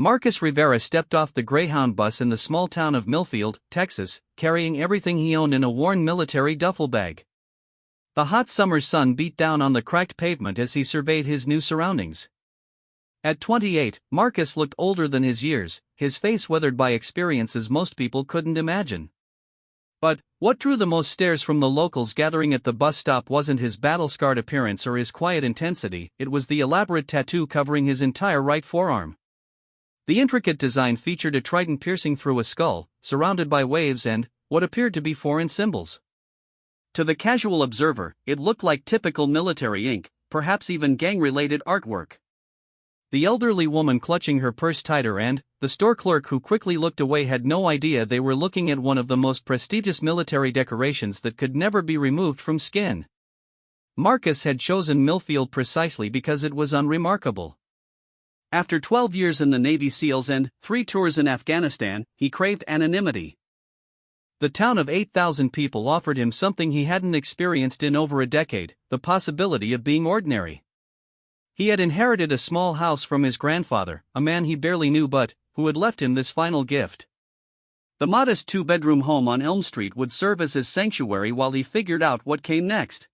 Marcus Rivera stepped off the Greyhound bus in the small town of Millfield, Texas, carrying everything he owned in a worn military duffel bag. The hot summer sun beat down on the cracked pavement as he surveyed his new surroundings. At 28, Marcus looked older than his years, his face weathered by experiences most people couldn't imagine. But what drew the most stares from the locals gathering at the bus stop wasn't his battle-scarred appearance or his quiet intensity, it was the elaborate tattoo covering his entire right forearm. The intricate design featured a trident piercing through a skull, surrounded by waves and what appeared to be foreign symbols. To the casual observer, it looked like typical military ink, perhaps even gang-related artwork. The elderly woman clutching her purse tighter and the store clerk who quickly looked away had no idea they were looking at one of the most prestigious military decorations that could never be removed from skin. Marcus had chosen Millfield precisely because it was unremarkable. After 12 years in the Navy SEALs and 3 tours in Afghanistan, he craved anonymity. The town of 8,000 people offered him something he hadn't experienced in over a decade, the possibility of being ordinary. He had inherited a small house from his grandfather, a man he barely knew but who had left him this final gift. The modest 2-bedroom home on Elm Street would serve as his sanctuary while he figured out what came next.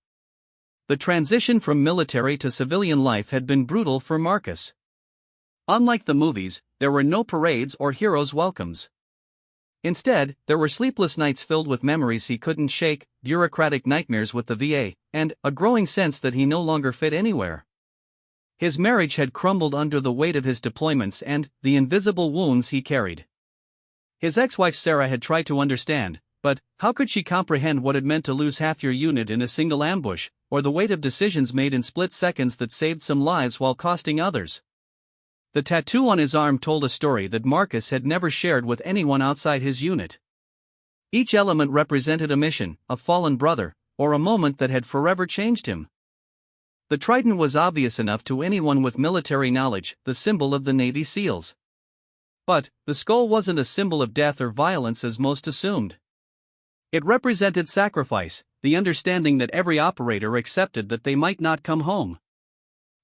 The transition from military to civilian life had been brutal for Marcus. Unlike the movies, there were no parades or heroes' welcomes. Instead, there were sleepless nights filled with memories he couldn't shake, bureaucratic nightmares with the VA, and a growing sense that he no longer fit anywhere. His marriage had crumbled under the weight of his deployments and the invisible wounds he carried. His ex-wife Sarah had tried to understand, but how could she comprehend what it meant to lose half your unit in a single ambush, or the weight of decisions made in split seconds that saved some lives while costing others? The tattoo on his arm told a story that Marcus had never shared with anyone outside his unit. Each element represented a mission, a fallen brother, or a moment that had forever changed him. The trident was obvious enough to anyone with military knowledge, the symbol of the Navy SEALs. But the skull wasn't a symbol of death or violence as most assumed. It represented sacrifice, the understanding that every operator accepted that they might not come home.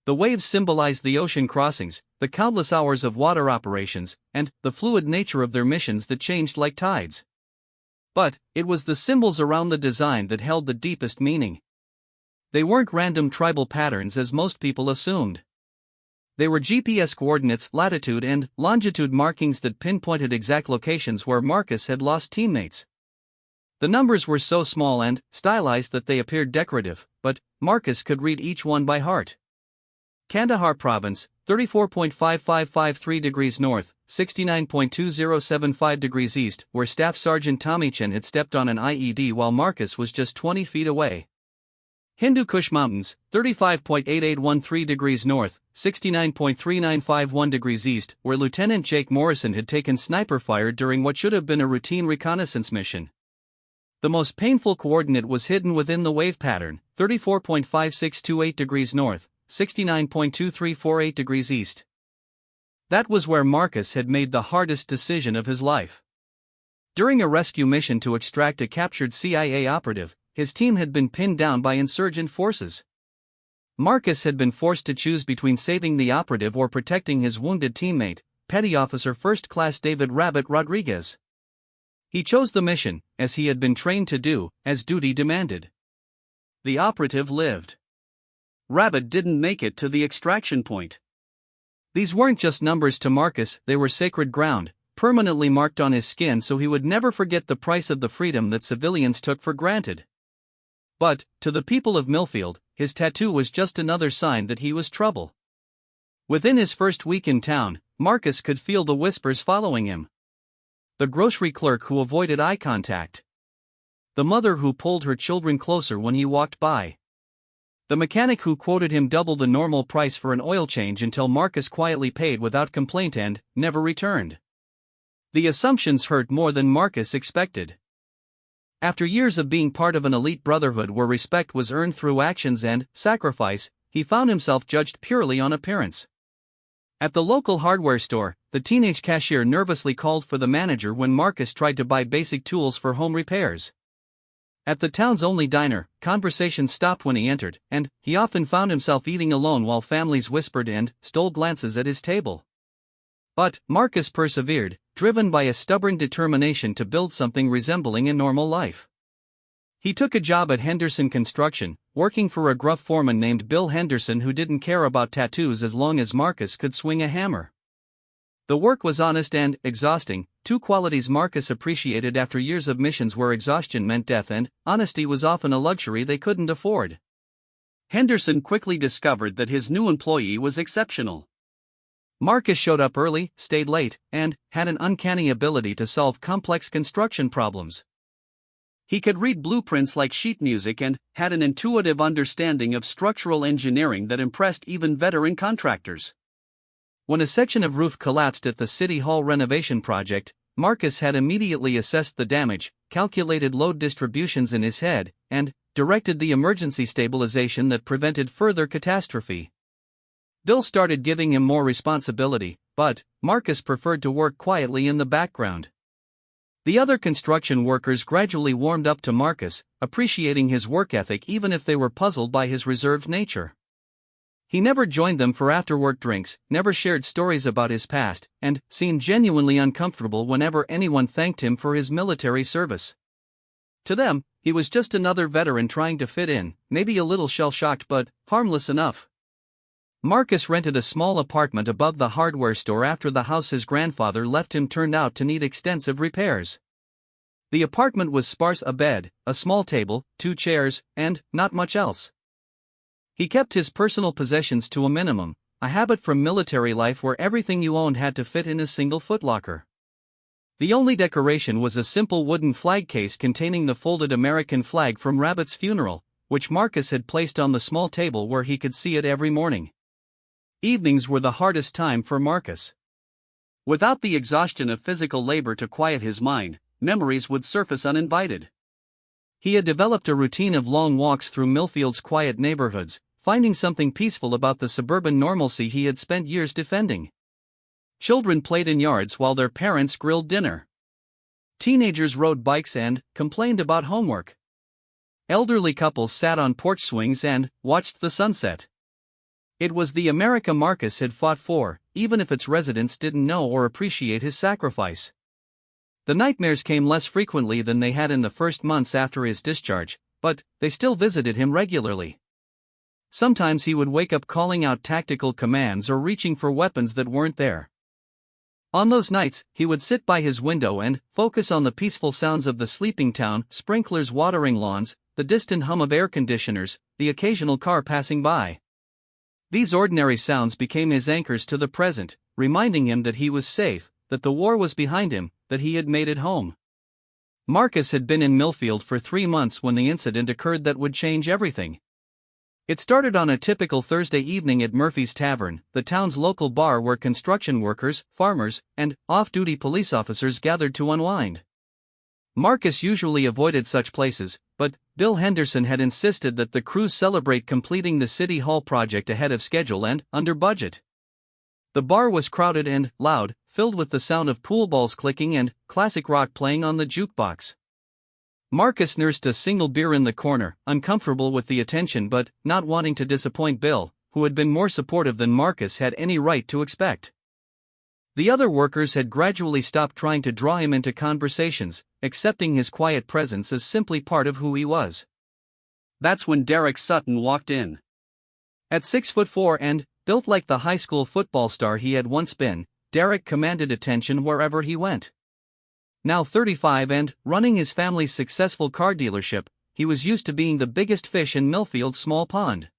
The waves symbolized the ocean crossings, the countless hours of water operations, and the fluid nature of their missions that changed like tides. But it was the symbols around the design that held the deepest meaning. They weren't random tribal patterns as most people assumed. They were GPS coordinates, latitude and longitude markings that pinpointed exact locations where Marcus had lost teammates. The numbers were so small and stylized that they appeared decorative, but Marcus could read each one by heart. Kandahar Province, 34.5553 degrees north, 69.2075 degrees east, where Staff Sergeant Tommy Chen had stepped on an IED while Marcus was just 20 feet away. Hindu Kush Mountains, 35.8813 degrees north, 69.3951 degrees east, where Lieutenant Jake Morrison had taken sniper fire during what should have been a routine reconnaissance mission. The most painful coordinate was hidden within the wave pattern, 34.5628 degrees north, 69.2348 degrees east. That was where Marcus had made the hardest decision of his life. During a rescue mission to extract a captured CIA operative, his team had been pinned down by insurgent forces. Marcus had been forced to choose between saving the operative or protecting his wounded teammate, Petty Officer First Class David "Rabbit" Rodriguez. He chose the mission, as he had been trained to do, as duty demanded. The operative lived. Rabbit didn't make it to the extraction point. These weren't just numbers to Marcus, they were sacred ground, permanently marked on his skin so he would never forget the price of the freedom that civilians took for granted. But, to the people of Millfield, his tattoo was just another sign that he was trouble. Within his first week in town, Marcus could feel the whispers following him. The grocery clerk who avoided eye contact. The mother who pulled her children closer when he walked by. The mechanic who quoted him double the normal price for an oil change until Marcus quietly paid without complaint and never returned. The assumptions hurt more than Marcus expected. After years of being part of an elite brotherhood where respect was earned through actions and sacrifice, he found himself judged purely on appearance. At the local hardware store, the teenage cashier nervously called for the manager when Marcus tried to buy basic tools for home repairs. At the town's only diner, conversation stopped when he entered, and he often found himself eating alone while families whispered and stole glances at his table. But Marcus persevered, driven by a stubborn determination to build something resembling a normal life. He took a job at Henderson Construction, working for a gruff foreman named Bill Henderson who didn't care about tattoos as long as Marcus could swing a hammer. The work was honest and exhausting, two qualities Marcus appreciated after years of missions where exhaustion meant death, and honesty was often a luxury they couldn't afford. Henderson quickly discovered that his new employee was exceptional. Marcus showed up early, stayed late, and had an uncanny ability to solve complex construction problems. He could read blueprints like sheet music and had an intuitive understanding of structural engineering that impressed even veteran contractors. When a section of roof collapsed at the City Hall renovation project, Marcus had immediately assessed the damage, calculated load distributions in his head, and directed the emergency stabilization that prevented further catastrophe. Bill started giving him more responsibility, but Marcus preferred to work quietly in the background. The other construction workers gradually warmed up to Marcus, appreciating his work ethic even if they were puzzled by his reserved nature. He never joined them for after-work drinks, never shared stories about his past, and seemed genuinely uncomfortable whenever anyone thanked him for his military service. To them, he was just another veteran trying to fit in, maybe a little shell-shocked but harmless enough. Marcus rented a small apartment above the hardware store after the house his grandfather left him turned out to need extensive repairs. The apartment was sparse: a bed, a small table, 2 chairs, and not much else. He kept his personal possessions to a minimum, a habit from military life where everything you owned had to fit in a single footlocker. The only decoration was a simple wooden flag case containing the folded American flag from Rabbit's funeral, which Marcus had placed on the small table where he could see it every morning. Evenings were the hardest time for Marcus. Without the exhaustion of physical labor to quiet his mind, memories would surface uninvited. He had developed a routine of long walks through Millfield's quiet neighborhoods, finding something peaceful about the suburban normalcy he had spent years defending. Children played in yards while their parents grilled dinner. Teenagers rode bikes and complained about homework. Elderly couples sat on porch swings and watched the sunset. It was the America Marcus had fought for, even if its residents didn't know or appreciate his sacrifice. The nightmares came less frequently than they had in the first months after his discharge, but they still visited him regularly. Sometimes he would wake up calling out tactical commands or reaching for weapons that weren't there. On those nights, he would sit by his window and focus on the peaceful sounds of the sleeping town, sprinklers watering lawns, the distant hum of air conditioners, the occasional car passing by. These ordinary sounds became his anchors to the present, reminding him that he was safe, that the war was behind him, that he had made it home. Marcus had been in Millfield for 3 months when the incident occurred that would change everything. It started on a typical Thursday evening at Murphy's Tavern, the town's local bar where construction workers, farmers, and off-duty police officers gathered to unwind. Marcus usually avoided such places, but Bill Henderson had insisted that the crew celebrate completing the City Hall project ahead of schedule and under budget. The bar was crowded and loud, filled with the sound of pool balls clicking and classic rock playing on the jukebox. Marcus nursed a single beer in the corner, uncomfortable with the attention but not wanting to disappoint Bill, who had been more supportive than Marcus had any right to expect. The other workers had gradually stopped trying to draw him into conversations, accepting his quiet presence as simply part of who he was. That's when Derek Sutton walked in. At 6'4" and built like the high school football star he had once been, Derek commanded attention wherever he went. Now 35 and running his family's successful car dealership, he was used to being the biggest fish in Millfield's small pond.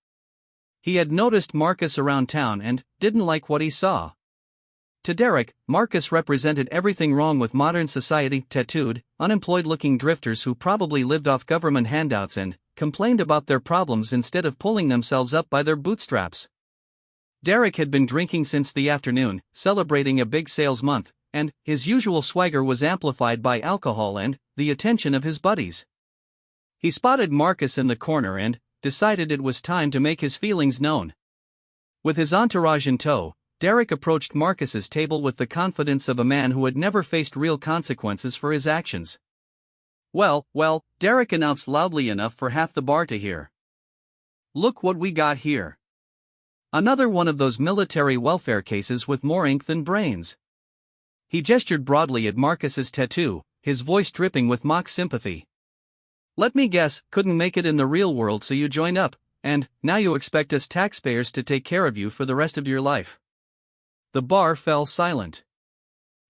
He had noticed Marcus around town and didn't like what he saw. To Derek, Marcus represented everything wrong with modern society: tattooed, unemployed-looking drifters who probably lived off government handouts and complained about their problems instead of pulling themselves up by their bootstraps. Derek had been drinking since the afternoon, celebrating a big sales month, and his usual swagger was amplified by alcohol and the attention of his buddies. He spotted Marcus in the corner and decided it was time to make his feelings known. With his entourage in tow, Derek approached Marcus's table with the confidence of a man who had never faced real consequences for his actions. Well, Derek announced loudly enough for half the bar to hear. "Look what we got here. Another one of those military welfare cases with more ink than brains." He gestured broadly at Marcus's tattoo, his voice dripping with mock sympathy. "Let me guess, couldn't make it in the real world so you joined up, and now you expect us taxpayers to take care of you for the rest of your life." The bar fell silent.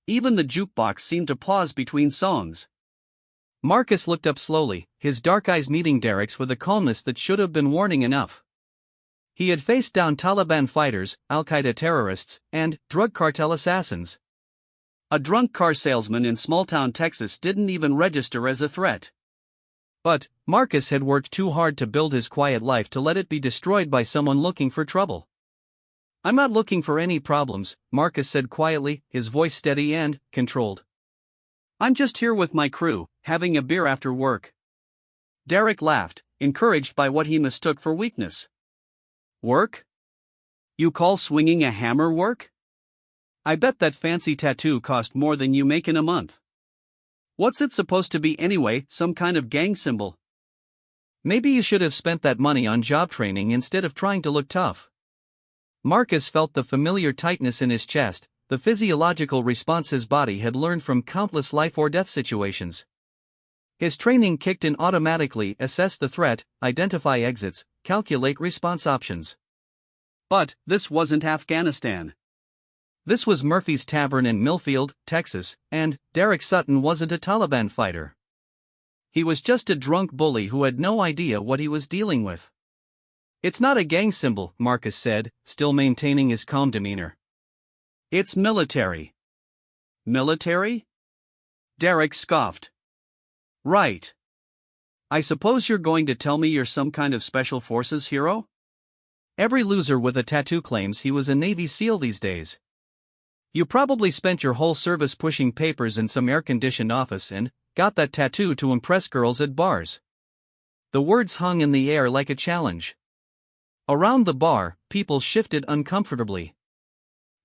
Even the jukebox seemed to pause between songs. Marcus looked up slowly, his dark eyes meeting Derek's with a calmness that should have been warning enough. He had faced down Taliban fighters, Al-Qaeda terrorists, and drug cartel assassins. A drunk car salesman in small-town Texas didn't even register as a threat. But Marcus had worked too hard to build his quiet life to let it be destroyed by someone looking for trouble. "I'm not looking for any problems," Marcus said quietly, his voice steady and controlled. "I'm just here with my crew, having a beer after work." Derek laughed, encouraged by what he mistook for weakness. "Work? You call swinging a hammer work? I bet that fancy tattoo cost more than you make in a month. What's it supposed to be anyway, some kind of gang symbol?" "Maybe you should have spent that money on job training instead of trying to look tough." Marcus felt the familiar tightness in his chest, the physiological response his body had learned from countless life-or-death situations. His training kicked in automatically, assess the threat, identify exits, calculate response options. But this wasn't Afghanistan. This was Murphy's Tavern in Millfield, Texas, and Derek Sutton wasn't a Taliban fighter. He was just a drunk bully who had no idea what he was dealing with. "It's not a gang symbol," Marcus said, still maintaining his calm demeanor. "It's military." "Military?" Derek scoffed. "Right. I suppose you're going to tell me you're some kind of special forces hero?" Every loser with a tattoo claims he was a Navy SEAL these days. "You probably spent your whole service pushing papers in some air-conditioned office and got that tattoo to impress girls at bars." The words hung in the air like a challenge. Around the bar, people shifted uncomfortably.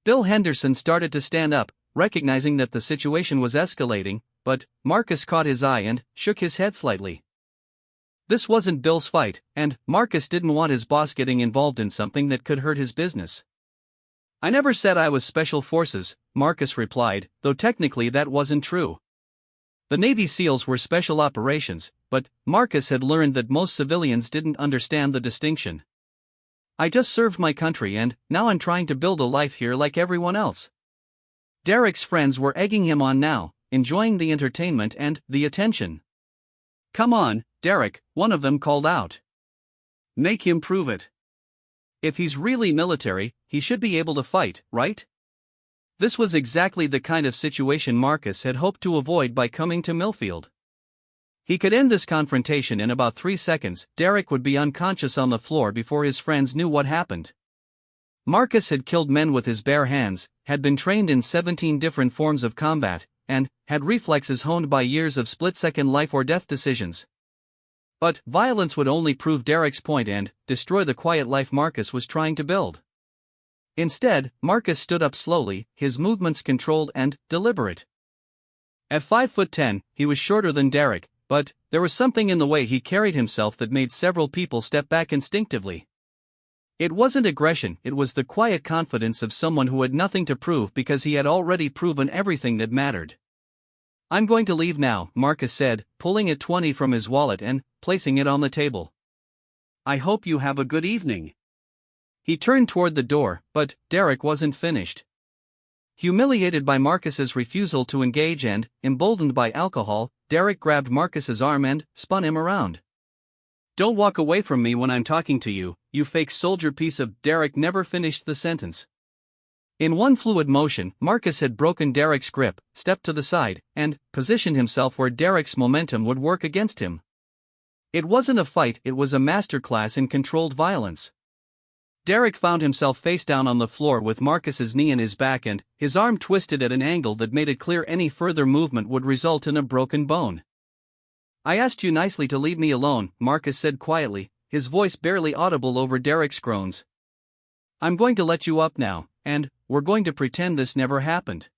Bill Henderson started to stand up, recognizing that the situation was escalating, but Marcus caught his eye and shook his head slightly. This wasn't Bill's fight, and Marcus didn't want his boss getting involved in something that could hurt his business. "I never said I was Special Forces," Marcus replied, though technically that wasn't true. The Navy SEALs were special operations, but Marcus had learned that most civilians didn't understand the distinction. "I just served my country and now I'm trying to build a life here like everyone else." Derek's friends were egging him on now, enjoying the entertainment and the attention. "Come on, Derek," one of them called out. "Make him prove it. If he's really military, he should be able to fight, right?" This was exactly the kind of situation Marcus had hoped to avoid by coming to Millfield. He could end this confrontation in about 3 seconds. Derek would be unconscious on the floor before his friends knew what happened. Marcus had killed men with his bare hands, had been trained in 17 different forms of combat, and had reflexes honed by years of split-second life-or-death decisions. But violence would only prove Derek's point and destroy the quiet life Marcus was trying to build. Instead, Marcus stood up slowly, his movements controlled and deliberate. At 5'10", he was shorter than Derek, but there was something in the way he carried himself that made several people step back instinctively. It wasn't aggression, it was the quiet confidence of someone who had nothing to prove because he had already proven everything that mattered. "I'm going to leave now," Marcus said, pulling a 20 from his wallet and placing it on the table. "I hope you have a good evening." He turned toward the door, but Derek wasn't finished. Humiliated by Marcus's refusal to engage and emboldened by alcohol, Derek grabbed Marcus's arm and spun him around. "Don't walk away from me when I'm talking to you, you fake soldier piece of—" Derek never finished the sentence. In one fluid motion, Marcus had broken Derek's grip, stepped to the side, and positioned himself where Derek's momentum would work against him. It wasn't a fight, it was a masterclass in controlled violence. Derek found himself face down on the floor with Marcus's knee in his back and his arm twisted at an angle that made it clear any further movement would result in a broken bone. "I asked you nicely to leave me alone," Marcus said quietly, his voice barely audible over Derek's groans. "I'm going to let you up now, and we're going to pretend this never happened.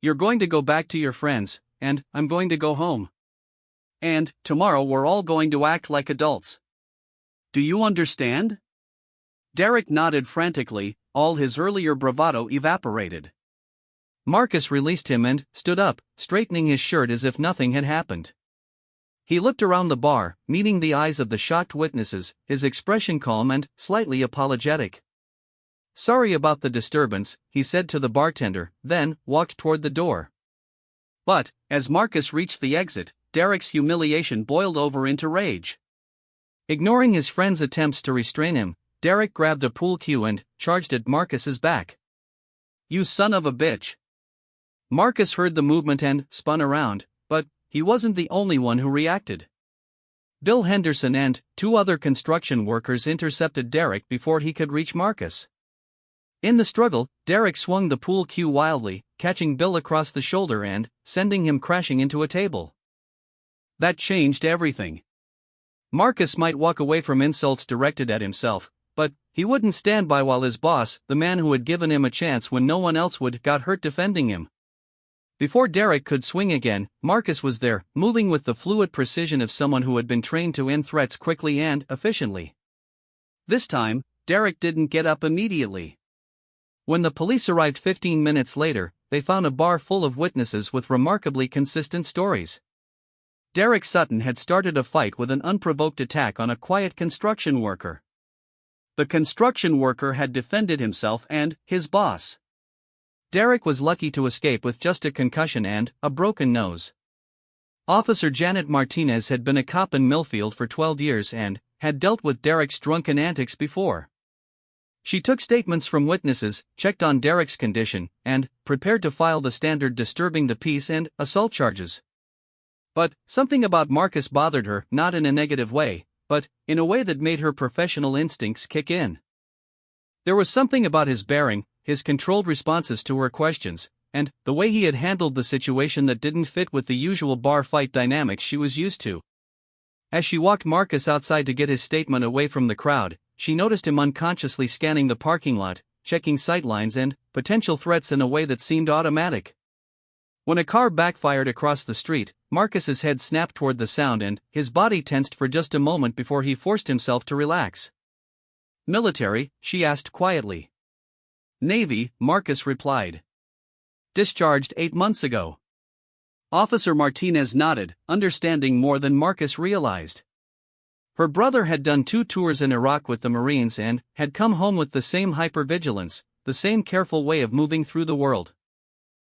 You're going to go back to your friends, and I'm going to go home. And tomorrow we're all going to act like adults. Do you understand?" Derek nodded frantically, all his earlier bravado evaporated. Marcus released him and stood up, straightening his shirt as if nothing had happened. He looked around the bar, meeting the eyes of the shocked witnesses, his expression calm and slightly apologetic. "Sorry about the disturbance," he said to the bartender, then walked toward the door. But, as Marcus reached the exit, Derek's humiliation boiled over into rage. Ignoring his friend's attempts to restrain him, Derek grabbed a pool cue and charged at Marcus's back. "You son of a bitch!" Marcus heard the movement and spun around, but he wasn't the only one who reacted. Bill Henderson and 2 other construction workers intercepted Derek before he could reach Marcus. In the struggle, Derek swung the pool cue wildly, catching Bill across the shoulder and sending him crashing into a table. That changed everything. Marcus might walk away from insults directed at himself, but he wouldn't stand by while his boss, the man who had given him a chance when no one else would, got hurt defending him. Before Derek could swing again, Marcus was there, moving with the fluid precision of someone who had been trained to end threats quickly and efficiently. This time, Derek didn't get up immediately. When the police arrived 15 minutes later, they found a bar full of witnesses with remarkably consistent stories. Derek Sutton had started a fight with an unprovoked attack on a quiet construction worker. The construction worker had defended himself and his boss. Derek was lucky to escape with just a concussion and a broken nose. Officer Janet Martinez had been a cop in Millfield for 12 years and had dealt with Derek's drunken antics before. She took statements from witnesses, checked on Derek's condition, and prepared to file the standard disturbing the peace and assault charges. But something about Marcus bothered her, not in a negative way, but in a way that made her professional instincts kick in. There was something about his bearing, his controlled responses to her questions, and the way he had handled the situation that didn't fit with the usual bar fight dynamics she was used to. As she walked Marcus outside to get his statement away from the crowd, she noticed him unconsciously scanning the parking lot, checking sightlines and potential threats in a way that seemed automatic. When a car backfired across the street, Marcus's head snapped toward the sound and his body tensed for just a moment before he forced himself to relax. "Military?" she asked quietly. "Navy," Marcus replied. "Discharged 8 months ago." Officer Martinez nodded, understanding more than Marcus realized. Her brother had done 2 tours in Iraq with the Marines and had come home with the same hypervigilance, the same careful way of moving through the world.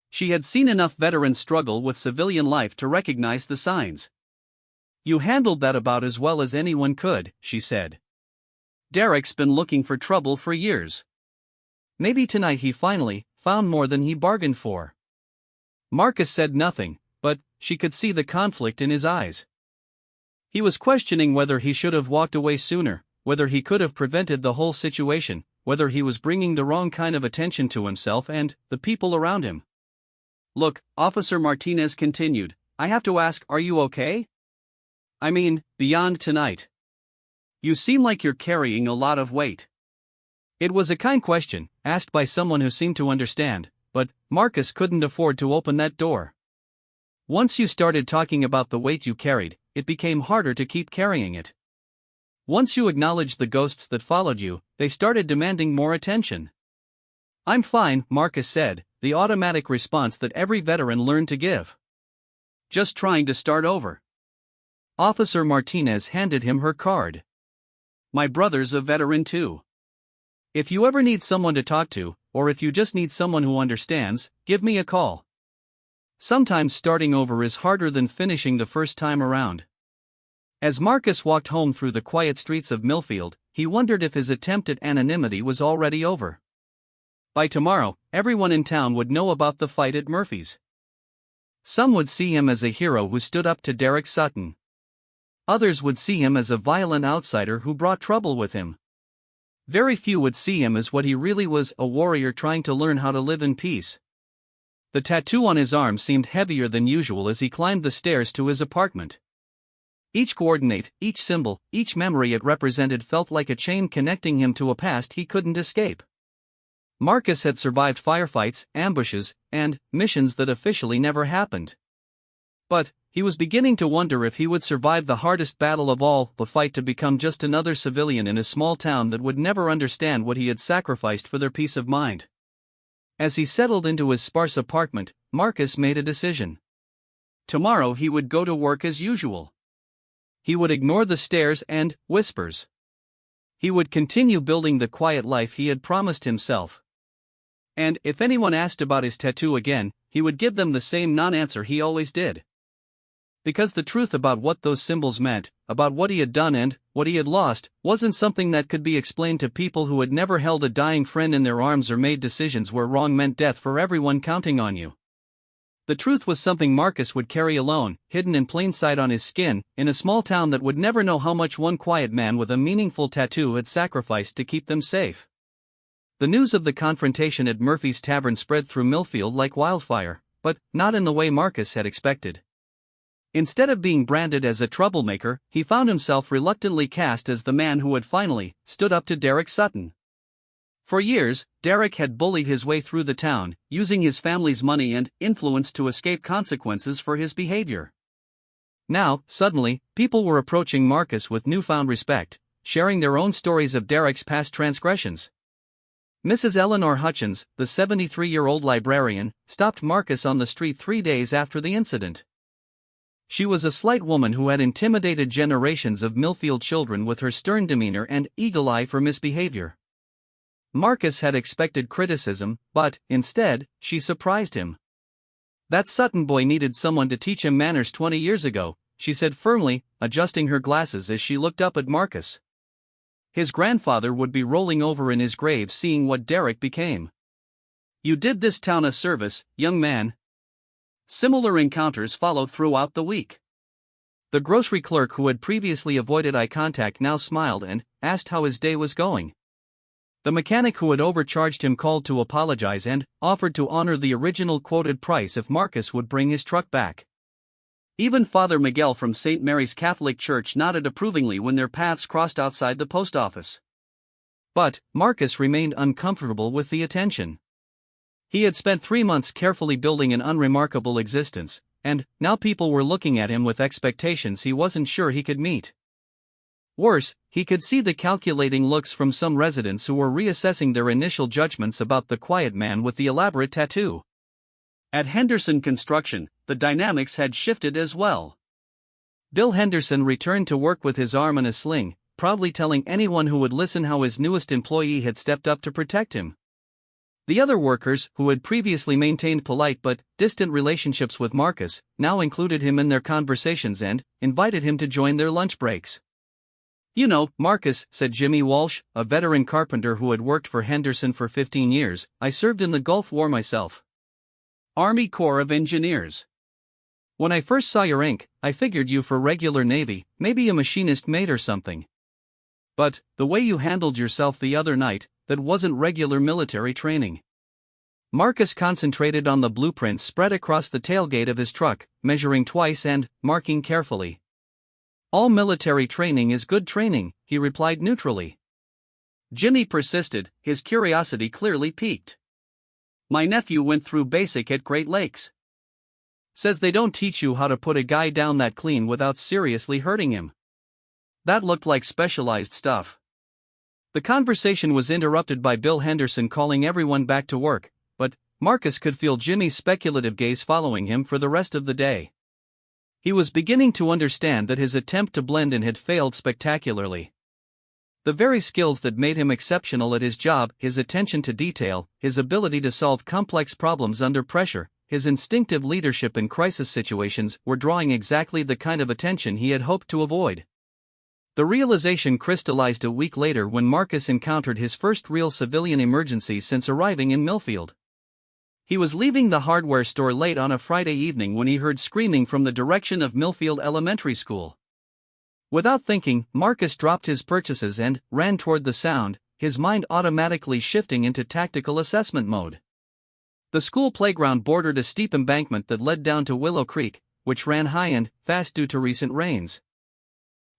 She had seen enough veterans struggle with civilian life to recognize the signs. "You handled that about as well as anyone could," she said. "Derek's been looking for trouble for years. Maybe tonight he finally found more than he bargained for." Marcus said nothing, but she could see the conflict in his eyes. He was questioning whether he should have walked away sooner, whether he could have prevented the whole situation, whether he was bringing the wrong kind of attention to himself and the people around him. "Look," Officer Martinez continued, "I have to ask, are you okay? I mean, beyond tonight. You seem like you're carrying a lot of weight." It was a kind question, asked by someone who seemed to understand, but Marcus couldn't afford to open that door. Once you started talking about the weight you carried, it became harder to keep carrying it. Once you acknowledged the ghosts that followed you, they started demanding more attention. "I'm fine," Marcus said, the automatic response that every veteran learned to give. "Just trying to start over." Officer Martinez handed him her card. "My brother's a veteran too. If you ever need someone to talk to, or if you just need someone who understands, give me a call." Sometimes starting over is harder than finishing the first time around. As Marcus walked home through the quiet streets of Millfield, he wondered if his attempt at anonymity was already over. By tomorrow, everyone in town would know about the fight at Murphy's. Some would see him as a hero who stood up to Derek Sutton. Others would see him as a violent outsider who brought trouble with him. Very few would see him as what he really was, a warrior trying to learn how to live in peace. The tattoo on his arm seemed heavier than usual as he climbed the stairs to his apartment. Each coordinate, each symbol, each memory it represented felt like a chain connecting him to a past he couldn't escape. Marcus had survived firefights, ambushes, and missions that officially never happened. But he was beginning to wonder if he would survive the hardest battle of all, the fight to become just another civilian in a small town that would never understand what he had sacrificed for their peace of mind. As he settled into his sparse apartment, Marcus made a decision. Tomorrow he would go to work as usual. He would ignore the stares and whispers. He would continue building the quiet life he had promised himself. And if anyone asked about his tattoo again, he would give them the same non-answer he always did. Because the truth about what those symbols meant, about what he had done and what he had lost, wasn't something that could be explained to people who had never held a dying friend in their arms or made decisions where wrong meant death for everyone counting on you. The truth was something Marcus would carry alone, hidden in plain sight on his skin, in a small town that would never know how much one quiet man with a meaningful tattoo had sacrificed to keep them safe. The news of the confrontation at Murphy's Tavern spread through Millfield like wildfire, but not in the way Marcus had expected. Instead of being branded as a troublemaker, he found himself reluctantly cast as the man who had finally stood up to Derek Sutton. For years, Derek had bullied his way through the town, using his family's money and influence to escape consequences for his behavior. Now, suddenly, people were approaching Marcus with newfound respect, sharing their own stories of Derek's past transgressions. Mrs. Eleanor Hutchins, the 73-year-old librarian, stopped Marcus on the street 3 days after the incident. She was a slight woman who had intimidated generations of Millfield children with her stern demeanor and eagle eye for misbehavior. Marcus had expected criticism, but, instead, she surprised him. "That Sutton boy needed someone to teach him manners 20 years ago," she said firmly, adjusting her glasses as she looked up at Marcus. His grandfather would be rolling over in his grave seeing what Derek became. "You did this town a service, young man." Similar encounters followed throughout the week. The grocery clerk who had previously avoided eye contact now smiled and asked how his day was going. The mechanic who had overcharged him called to apologize and offered to honor the original quoted price if Marcus would bring his truck back. Even Father Miguel from St. Mary's Catholic Church nodded approvingly when their paths crossed outside the post office. But Marcus remained uncomfortable with the attention. He had spent 3 months carefully building an unremarkable existence, and now people were looking at him with expectations he wasn't sure he could meet. Worse, he could see the calculating looks from some residents who were reassessing their initial judgments about the quiet man with the elaborate tattoo. At Henderson Construction, the dynamics had shifted as well. Bill Henderson returned to work with his arm in a sling, proudly telling anyone who would listen how his newest employee had stepped up to protect him. The other workers, who had previously maintained polite but distant relationships with Marcus, now included him in their conversations and invited him to join their lunch breaks. "You know, Marcus," said Jimmy Walsh, a veteran carpenter who had worked for Henderson for 15 years, "I served in the Gulf War myself. Army Corps of Engineers. When I first saw your ink, I figured you for regular Navy, maybe a machinist mate or something. But the way you handled yourself the other night, that wasn't regular military training." Marcus concentrated on the blueprints spread across the tailgate of his truck, measuring twice and marking carefully. "All military training is good training," he replied neutrally. Jimmy persisted, his curiosity clearly piqued. "My nephew went through basic at Great Lakes. Says they don't teach you how to put a guy down that clean without seriously hurting him. That looked like specialized stuff." The conversation was interrupted by Bill Henderson calling everyone back to work, but Marcus could feel Jimmy's speculative gaze following him for the rest of the day. He was beginning to understand that his attempt to blend in had failed spectacularly. The very skills that made him exceptional at his job, his attention to detail, his ability to solve complex problems under pressure, his instinctive leadership in crisis situations, were drawing exactly the kind of attention he had hoped to avoid. The realization crystallized a week later when Marcus encountered his first real civilian emergency since arriving in Millfield. He was leaving the hardware store late on a Friday evening when he heard screaming from the direction of Millfield Elementary School. Without thinking, Marcus dropped his purchases and ran toward the sound, his mind automatically shifting into tactical assessment mode. The school playground bordered a steep embankment that led down to Willow Creek, which ran high and fast due to recent rains.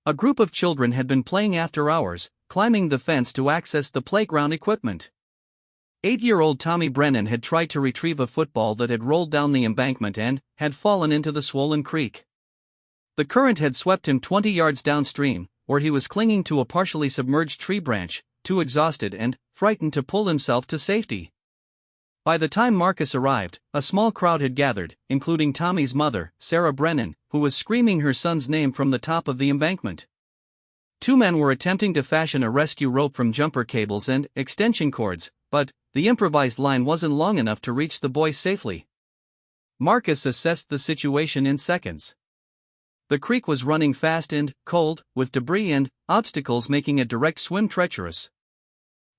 A group of children had been playing after hours, climbing the fence to access the playground equipment. 8-year-old Tommy Brennan had tried to retrieve a football that had rolled down the embankment and had fallen into the swollen creek. The current had swept him 20 yards downstream, where he was clinging to a partially submerged tree branch, too exhausted and frightened to pull himself to safety. By the time Marcus arrived, a small crowd had gathered, including Tommy's mother, Sarah Brennan, who was screaming her son's name from the top of the embankment. Two men were attempting to fashion a rescue rope from jumper cables and extension cords, but the improvised line wasn't long enough to reach the boys safely. Marcus assessed the situation in seconds. The creek was running fast and cold, with debris and obstacles making a direct swim treacherous.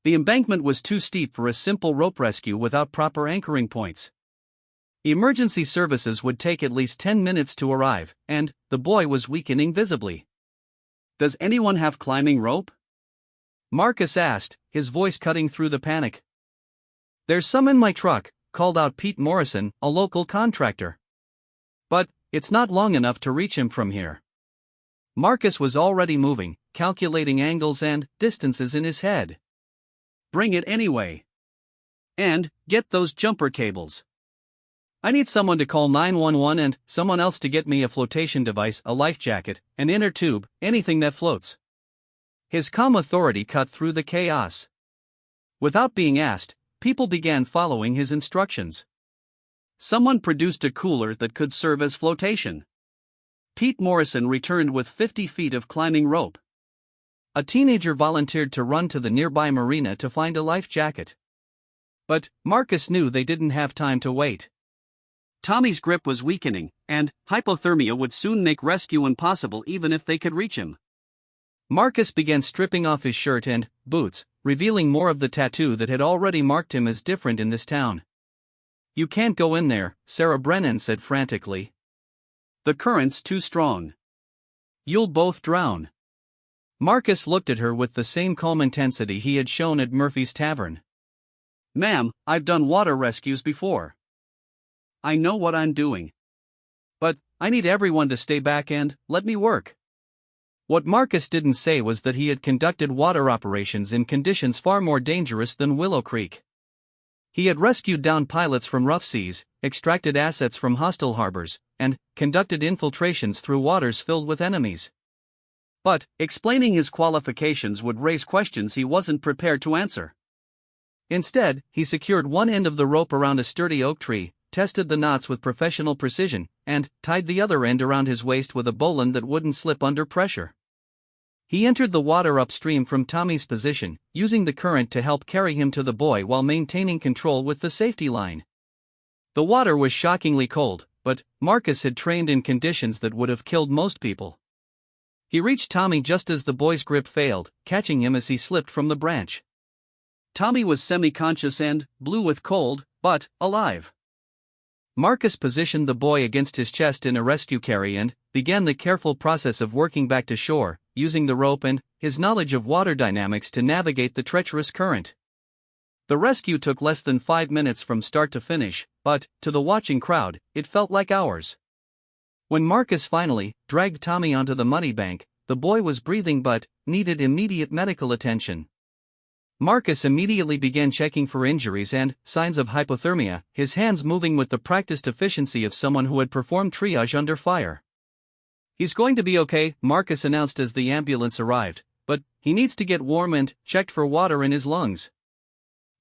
The embankment was too steep for a simple rope rescue without proper anchoring points. Emergency services would take at least 10 minutes to arrive, and the boy was weakening visibly. "Does anyone have climbing rope?" Marcus asked, his voice cutting through the panic. "There's some in my truck," called out Pete Morrison, a local contractor. "But it's not long enough to reach him from here." Marcus was already moving, calculating angles and distances in his head. "Bring it anyway. And get those jumper cables. I need someone to call 911 and someone else to get me a flotation device, a life jacket, an inner tube, anything that floats." His calm authority cut through the chaos. Without being asked, people began following his instructions. Someone produced a cooler that could serve as flotation. Pete Morrison returned with 50 feet of climbing rope. A teenager volunteered to run to the nearby marina to find a life jacket. But Marcus knew they didn't have time to wait. Tommy's grip was weakening, and hypothermia would soon make rescue impossible even if they could reach him. Marcus began stripping off his shirt and boots, revealing more of the tattoo that had already marked him as different in this town. "You can't go in there," Sarah Brennan said frantically. "The current's too strong. You'll both drown." Marcus looked at her with the same calm intensity he had shown at Murphy's Tavern. "Ma'am, I've done water rescues before. I know what I'm doing. But I need everyone to stay back and let me work." What Marcus didn't say was that he had conducted water operations in conditions far more dangerous than Willow Creek. He had rescued downed pilots from rough seas, extracted assets from hostile harbors, and conducted infiltrations through waters filled with enemies. But explaining his qualifications would raise questions he wasn't prepared to answer. Instead, he secured one end of the rope around a sturdy oak tree, tested the knots with professional precision, and tied the other end around his waist with a bowline that wouldn't slip under pressure. He entered the water upstream from Tommy's position, using the current to help carry him to the boy while maintaining control with the safety line. The water was shockingly cold, but Marcus had trained in conditions that would have killed most people. He reached Tommy just as the boy's grip failed, catching him as he slipped from the branch. Tommy was semi-conscious and blue with cold, but alive. Marcus positioned the boy against his chest in a rescue carry and began the careful process of working back to shore, using the rope and his knowledge of water dynamics to navigate the treacherous current. The rescue took less than 5 minutes from start to finish, but to the watching crowd, it felt like hours. When Marcus finally dragged Tommy onto the muddy bank, the boy was breathing but needed immediate medical attention. Marcus immediately began checking for injuries and signs of hypothermia, his hands moving with the practiced efficiency of someone who had performed triage under fire. "He's going to be okay," Marcus announced as the ambulance arrived, "but he needs to get warm and checked for water in his lungs."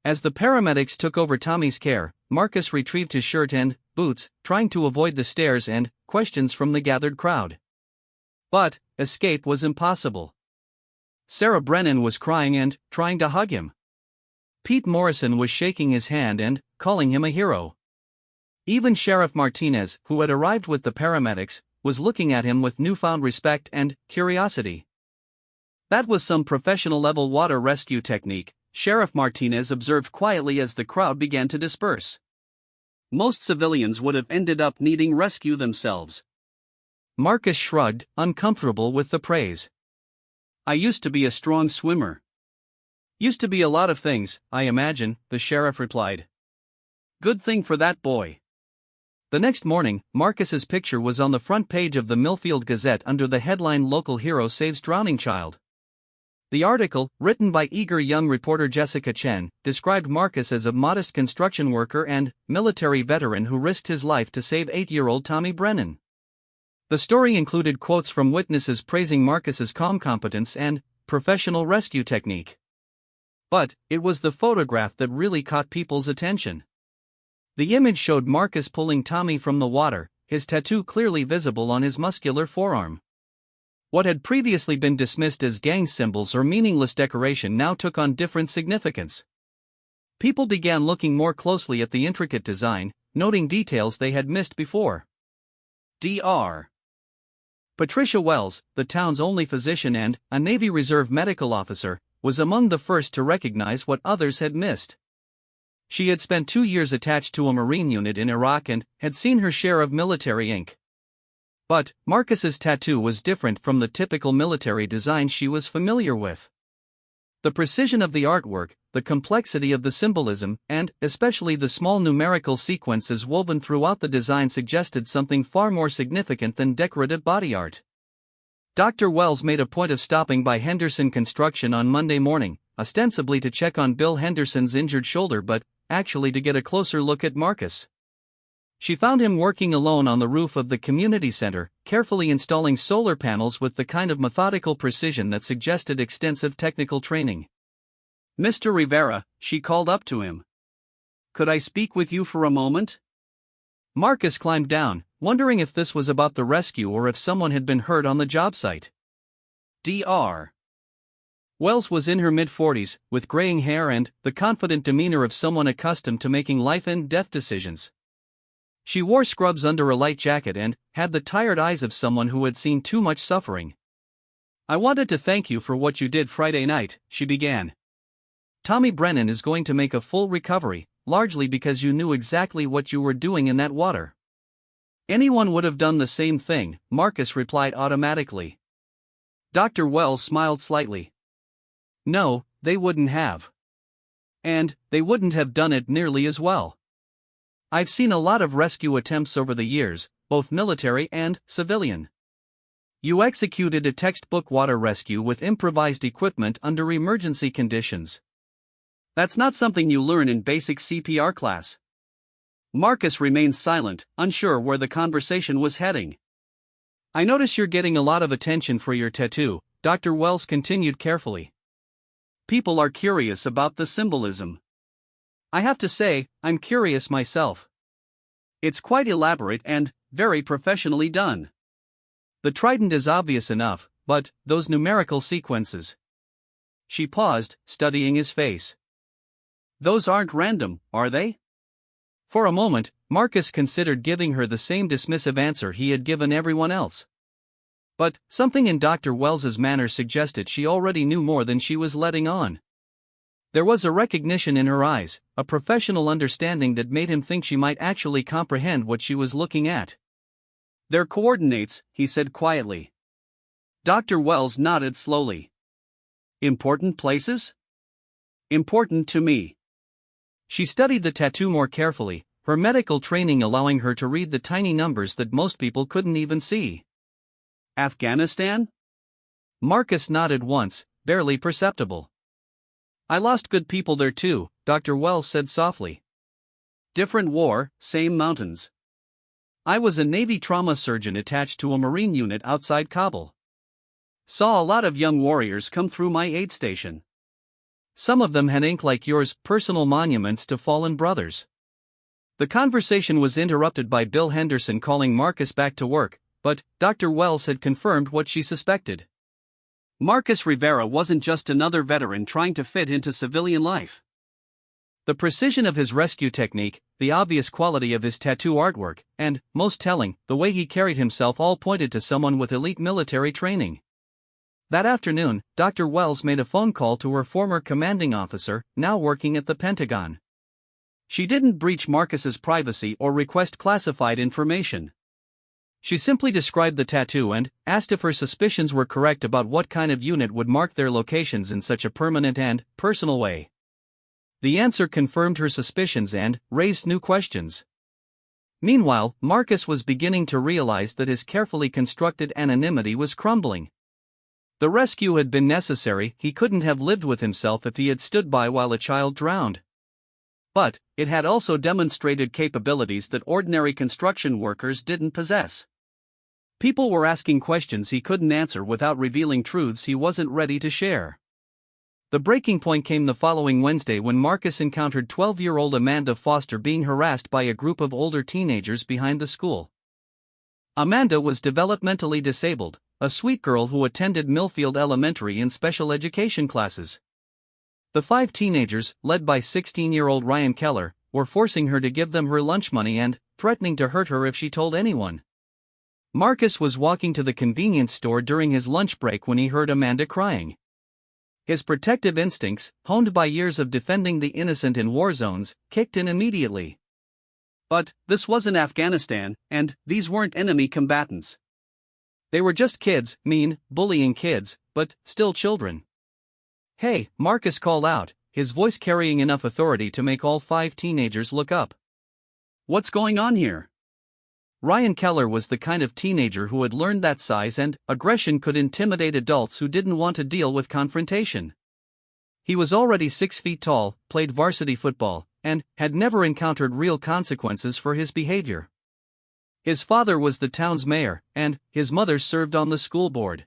As the paramedics took over Tommy's care, Marcus retrieved his shirt and boots, trying to avoid the stares and questions from the gathered crowd. But escape was impossible. Sarah Brennan was crying and trying to hug him. Pete Morrison was shaking his hand and calling him a hero. Even Sheriff Martinez, who had arrived with the paramedics, was looking at him with newfound respect and curiosity. "That was some professional-level water rescue technique," Sheriff Martinez observed quietly as the crowd began to disperse. "Most civilians would have ended up needing rescue themselves." Marcus shrugged, uncomfortable with the praise. "I used to be a strong swimmer." "Used to be a lot of things, I imagine," the sheriff replied. "Good thing for that boy." The next morning, Marcus's picture was on the front page of the Millfield Gazette under the headline "Local Hero Saves Drowning Child." The article, written by eager young reporter Jessica Chen, described Marcus as a modest construction worker and military veteran who risked his life to save 8-year-old Tommy Brennan. The story included quotes from witnesses praising Marcus's calm competence and professional rescue technique. But it was the photograph that really caught people's attention. The image showed Marcus pulling Tommy from the water, his tattoo clearly visible on his muscular forearm. What had previously been dismissed as gang symbols or meaningless decoration now took on different significance. People began looking more closely at the intricate design, noting details they had missed before. Dr. Patricia Wells, the town's only physician and a Navy Reserve medical officer, was among the first to recognize what others had missed. She had spent 2 years attached to a Marine unit in Iraq and had seen her share of military ink. But Marcus's tattoo was different from the typical military design she was familiar with. The precision of the artwork, the complexity of the symbolism, and especially the small numerical sequences woven throughout the design suggested something far more significant than decorative body art. Dr. Wells made a point of stopping by Henderson Construction on Monday morning, ostensibly to check on Bill Henderson's injured shoulder but actually to get a closer look at Marcus. She found him working alone on the roof of the community center, carefully installing solar panels with the kind of methodical precision that suggested extensive technical training. "Mr. Rivera," she called up to him. "Could I speak with you for a moment?" Marcus climbed down, wondering if this was about the rescue or if someone had been hurt on the job site. Dr. Wells was in her mid-40s, with graying hair and the confident demeanor of someone accustomed to making life-and-death decisions. She wore scrubs under a light jacket and had the tired eyes of someone who had seen too much suffering. "I wanted to thank you for what you did Friday night," she began. "Tommy Brennan is going to make a full recovery, largely because you knew exactly what you were doing in that water." "Anyone would have done the same thing," Marcus replied automatically. Dr. Wells smiled slightly. "No, they wouldn't have. And they wouldn't have done it nearly as well. I've seen a lot of rescue attempts over the years, both military and civilian. You executed a textbook water rescue with improvised equipment under emergency conditions. That's not something you learn in basic CPR class." Marcus remained silent, unsure where the conversation was heading. "I notice you're getting a lot of attention for your tattoo," Dr. Wells continued carefully. "People are curious about the symbolism. I have to say, I'm curious myself. It's quite elaborate and very professionally done. The trident is obvious enough, but those numerical sequences." She paused, studying his face. "Those aren't random, are they?" For a moment, Marcus considered giving her the same dismissive answer he had given everyone else. But something in Dr. Wells's manner suggested she already knew more than she was letting on. There was a recognition in her eyes, a professional understanding that made him think she might actually comprehend what she was looking at. "They're coordinates," he said quietly. Dr. Wells nodded slowly. "Important places?" "Important to me." She studied the tattoo more carefully, her medical training allowing her to read the tiny numbers that most people couldn't even see. "Afghanistan?" Marcus nodded once, barely perceptible. "I lost good people there too," Dr. Wells said softly. "Different war, same mountains. I was a Navy trauma surgeon attached to a Marine unit outside Kabul. Saw a lot of young warriors come through my aid station. Some of them had ink like yours, personal monuments to fallen brothers." The conversation was interrupted by Bill Henderson calling Marcus back to work, but Dr. Wells had confirmed what she suspected. Marcus Rivera wasn't just another veteran trying to fit into civilian life. The precision of his rescue technique, the obvious quality of his tattoo artwork, and, most telling, the way he carried himself all pointed to someone with elite military training. That afternoon, Dr. Wells made a phone call to her former commanding officer, now working at the Pentagon. She didn't breach Marcus's privacy or request classified information. She simply described the tattoo and asked if her suspicions were correct about what kind of unit would mark their locations in such a permanent and personal way. The answer confirmed her suspicions and raised new questions. Meanwhile, Marcus was beginning to realize that his carefully constructed anonymity was crumbling. The rescue had been necessary, he couldn't have lived with himself if he had stood by while a child drowned. But it had also demonstrated capabilities that ordinary construction workers didn't possess. People were asking questions he couldn't answer without revealing truths he wasn't ready to share. The breaking point came the following Wednesday when Marcus encountered 12-year-old Amanda Foster being harassed by a group of older teenagers behind the school. Amanda was developmentally disabled, a sweet girl who attended Millfield Elementary in special education classes. The 5 teenagers, led by 16-year-old Ryan Keller, were forcing her to give them her lunch money and threatening to hurt her if she told anyone. Marcus was walking to the convenience store during his lunch break when he heard Amanda crying. His protective instincts, honed by years of defending the innocent in war zones, kicked in immediately. But this wasn't Afghanistan, and these weren't enemy combatants. They were just kids, mean, bullying kids, but still children. "Hey," Marcus called out, his voice carrying enough authority to make all 5 teenagers look up. "What's going on here?" Ryan Keller was the kind of teenager who had learned that size and aggression could intimidate adults who didn't want to deal with confrontation. He was already 6 feet tall, played varsity football, and had never encountered real consequences for his behavior. His father was the town's mayor, and his mother served on the school board.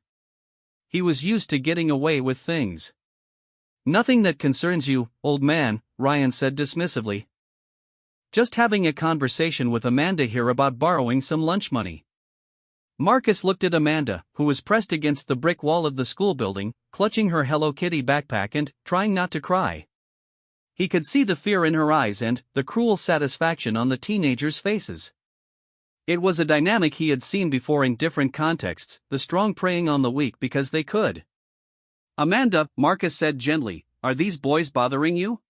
He was used to getting away with things. "Nothing that concerns you, old man," Ryan said dismissively. "Just having a conversation with Amanda here about borrowing some lunch money." Marcus looked at Amanda, who was pressed against the brick wall of the school building, clutching her Hello Kitty backpack and trying not to cry. He could see the fear in her eyes and the cruel satisfaction on the teenagers' faces. It was a dynamic he had seen before in different contexts, the strong preying on the weak because they could. "Amanda," Marcus said gently, "are these boys bothering you?"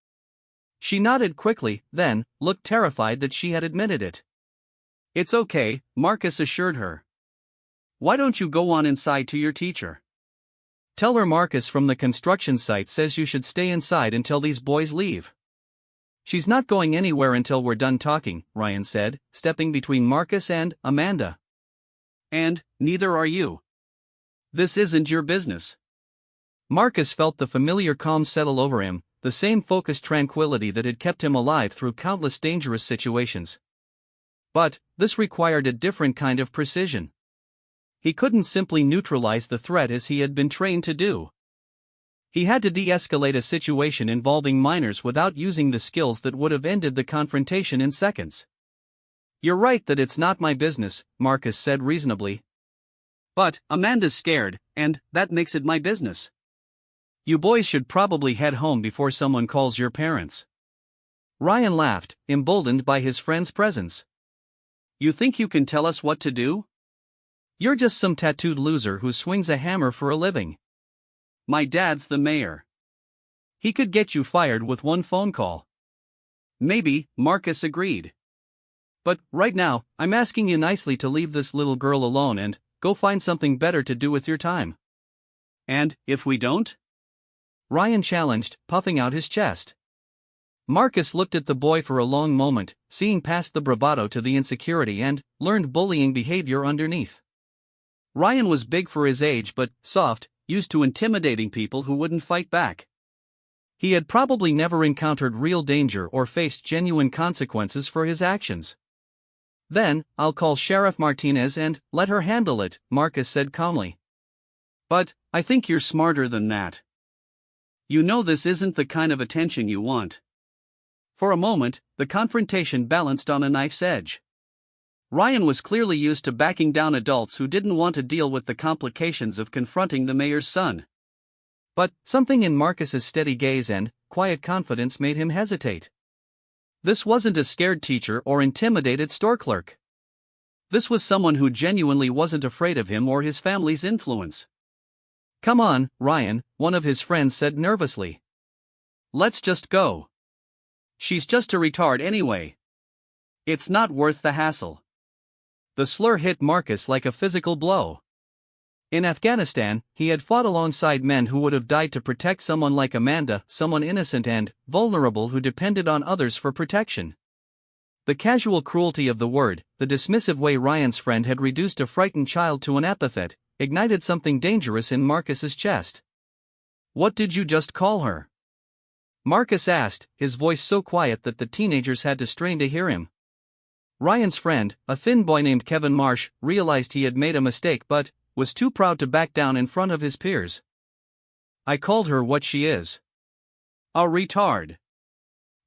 She nodded quickly, then looked terrified that she had admitted it. "It's okay," Marcus assured her. "Why don't you go on inside to your teacher? Tell her Marcus from the construction site says you should stay inside until these boys leave." "She's not going anywhere until we're done talking," Ryan said, stepping between Marcus and Amanda. "And neither are you. This isn't your business." Marcus felt the familiar calm settle over him, the same focused tranquility that had kept him alive through countless dangerous situations. But this required a different kind of precision. He couldn't simply neutralize the threat as he had been trained to do. He had to de-escalate a situation involving minors without using the skills that would have ended the confrontation in seconds. "You're right that it's not my business," Marcus said reasonably. "But Amanda's scared, and that makes it my business. You boys should probably head home before someone calls your parents." Ryan laughed, emboldened by his friend's presence. "You think you can tell us what to do? You're just some tattooed loser who swings a hammer for a living. My dad's the mayor. He could get you fired with one phone call." "Maybe," Marcus agreed. "But right now, I'm asking you nicely to leave this little girl alone and go find something better to do with your time." "And if we don't?" Ryan challenged, puffing out his chest. Marcus looked at the boy for a long moment, seeing past the bravado to the insecurity and learned bullying behavior underneath. Ryan was big for his age but soft, used to intimidating people who wouldn't fight back. He had probably never encountered real danger or faced genuine consequences for his actions. "Then, I'll call Sheriff Martinez and let her handle it," Marcus said calmly. "But I think you're smarter than that. You know this isn't the kind of attention you want." For a moment, the confrontation balanced on a knife's edge. Ryan was clearly used to backing down adults who didn't want to deal with the complications of confronting the mayor's son. But something in Marcus's steady gaze and quiet confidence made him hesitate. This wasn't a scared teacher or intimidated store clerk. This was someone who genuinely wasn't afraid of him or his family's influence. "Come on, Ryan," one of his friends said nervously. "Let's just go. She's just a retard anyway. It's not worth the hassle." The slur hit Marcus like a physical blow. In Afghanistan, he had fought alongside men who would have died to protect someone like Amanda, someone innocent and vulnerable who depended on others for protection. The casual cruelty of the word, the dismissive way Ryan's friend had reduced a frightened child to an epithet, ignited something dangerous in Marcus's chest. "What did you just call her?" Marcus asked, his voice so quiet that the teenagers had to strain to hear him. Ryan's friend, a thin boy named Kevin Marsh, realized he had made a mistake but was too proud to back down in front of his peers. I called her what she is. A retard.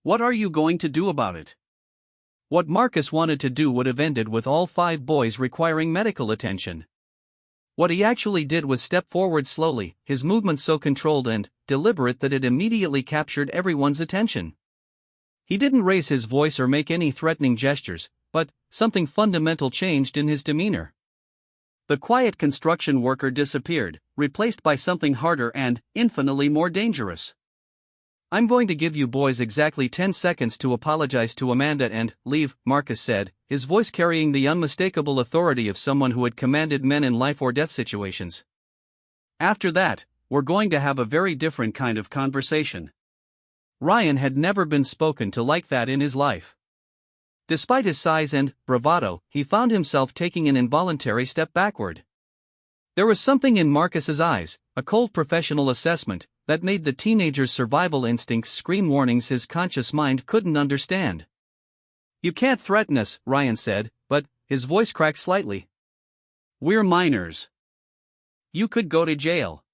What are you going to do about it? What Marcus wanted to do would have ended with all 5 boys requiring medical attention. What he actually did was step forward slowly, his movements so controlled and deliberate that it immediately captured everyone's attention. He didn't raise his voice or make any threatening gestures, but something fundamental changed in his demeanor. The quiet construction worker disappeared, replaced by something harder and infinitely more dangerous. I'm going to give you boys exactly 10 seconds to apologize to Amanda and leave, Marcus said, his voice carrying the unmistakable authority of someone who had commanded men in life or death situations. After that, we're going to have a very different kind of conversation. Ryan had never been spoken to like that in his life. Despite his size and bravado, he found himself taking an involuntary step backward. There was something in Marcus's eyes, a cold professional assessment, that made the teenager's survival instincts scream warnings his conscious mind couldn't understand. You can't threaten us, Ryan said, but his voice cracked slightly. We're minors. You could go to jail.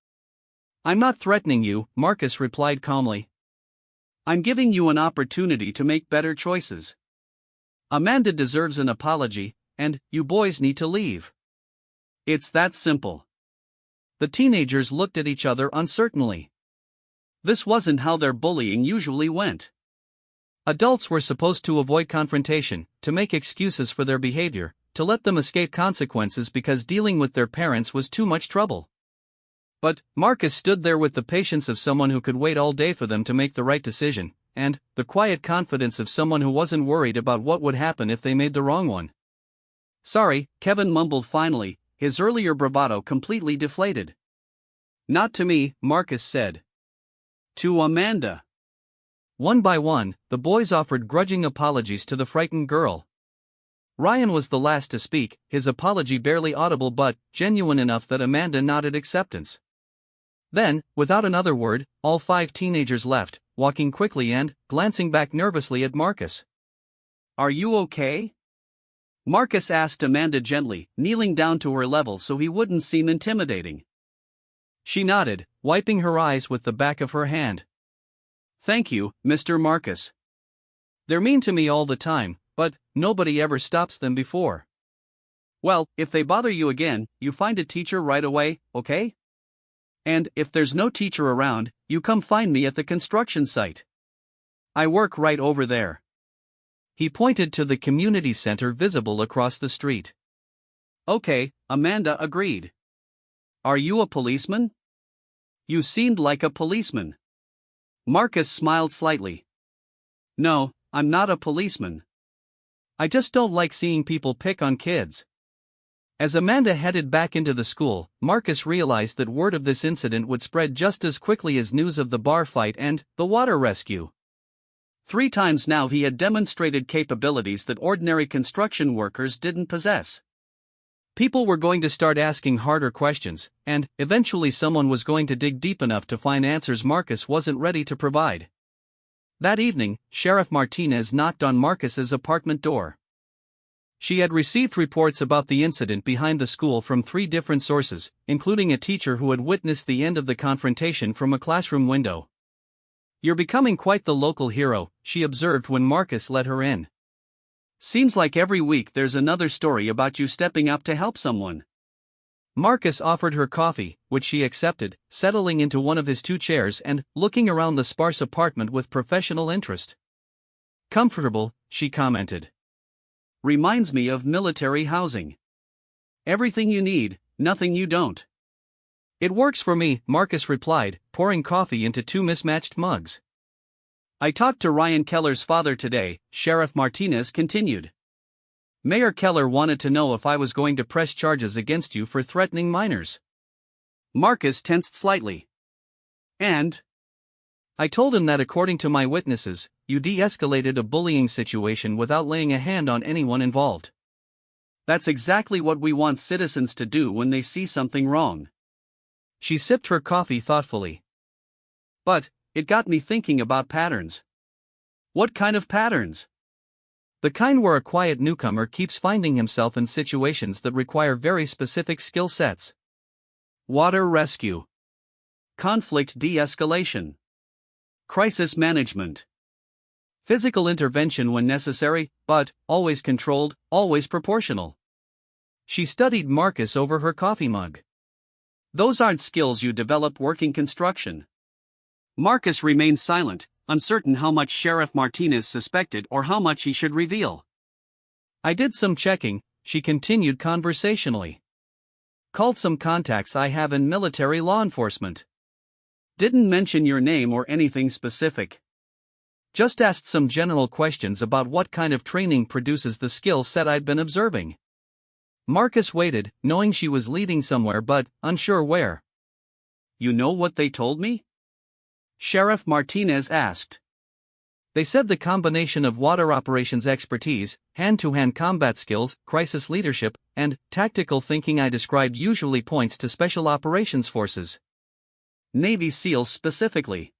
I'm not threatening you, Marcus replied calmly. I'm giving you an opportunity to make better choices. Amanda deserves an apology, and you boys need to leave. It's that simple. The teenagers looked at each other uncertainly. This wasn't how their bullying usually went. Adults were supposed to avoid confrontation, to make excuses for their behavior, to let them escape consequences because dealing with their parents was too much trouble. But Marcus stood there with the patience of someone who could wait all day for them to make the right decision, and the quiet confidence of someone who wasn't worried about what would happen if they made the wrong one. Sorry, Kevin mumbled finally, his earlier bravado completely deflated. Not to me, Marcus said. To Amanda. One by one, the boys offered grudging apologies to the frightened girl. Ryan was the last to speak, his apology barely audible but genuine enough that Amanda nodded acceptance. Then, without another word, all 5 teenagers left, walking quickly and glancing back nervously at Marcus. Are you okay? Marcus asked Amanda gently, kneeling down to her level so he wouldn't seem intimidating. She nodded, wiping her eyes with the back of her hand. Thank you, Mr. Marcus. They're mean to me all the time, but nobody ever stops them before. Well, if they bother you again, you find a teacher right away, okay? And if there's no teacher around, you come find me at the construction site. I work right over there. He pointed to the community center visible across the street. Okay, Amanda agreed. Are you a policeman? You seemed like a policeman. Marcus smiled slightly. No, I'm not a policeman. I just don't like seeing people pick on kids. As Amanda headed back into the school, Marcus realized that word of this incident would spread just as quickly as news of the bar fight and the water rescue. 3 times now he had demonstrated capabilities that ordinary construction workers didn't possess. People were going to start asking harder questions, and eventually someone was going to dig deep enough to find answers Marcus wasn't ready to provide. That evening, Sheriff Martinez knocked on Marcus's apartment door. She had received reports about the incident behind the school from 3 different sources, including a teacher who had witnessed the end of the confrontation from a classroom window. You're becoming quite the local hero, she observed when Marcus let her in. Seems like every week there's another story about you stepping up to help someone. Marcus offered her coffee, which she accepted, settling into one of his 2 chairs and looking around the sparse apartment with professional interest. Comfortable, she commented. Reminds me of military housing. Everything you need, nothing you don't. It works for me, Marcus replied, pouring coffee into 2 mismatched mugs. I talked to Ryan Keller's father today, Sheriff Martinez continued. Mayor Keller wanted to know if I was going to press charges against you for threatening minors. Marcus tensed slightly. And? I told him that according to my witnesses, you de-escalated a bullying situation without laying a hand on anyone involved. That's exactly what we want citizens to do when they see something wrong. She sipped her coffee thoughtfully. But it got me thinking about patterns. What kind of patterns? The kind where a quiet newcomer keeps finding himself in situations that require very specific skill sets. Water rescue. conflict de-escalation, crisis management, Physical intervention when necessary, but always controlled, always proportional. She studied Marcus over her coffee mug. Those aren't skills you develop working construction. Marcus remained silent, uncertain how much Sheriff Martinez suspected or how much he should reveal. I did some checking, she continued conversationally. Called some contacts I have in military law enforcement. Didn't mention your name or anything specific. Just asked some general questions about what kind of training produces the skill set I'd been observing. Marcus waited, knowing she was leading somewhere but unsure where. You know what they told me? Sheriff Martinez asked. They said the combination of water operations expertise, hand-to-hand combat skills, crisis leadership, and tactical thinking I described usually points to Special Operations Forces. Navy SEALs specifically.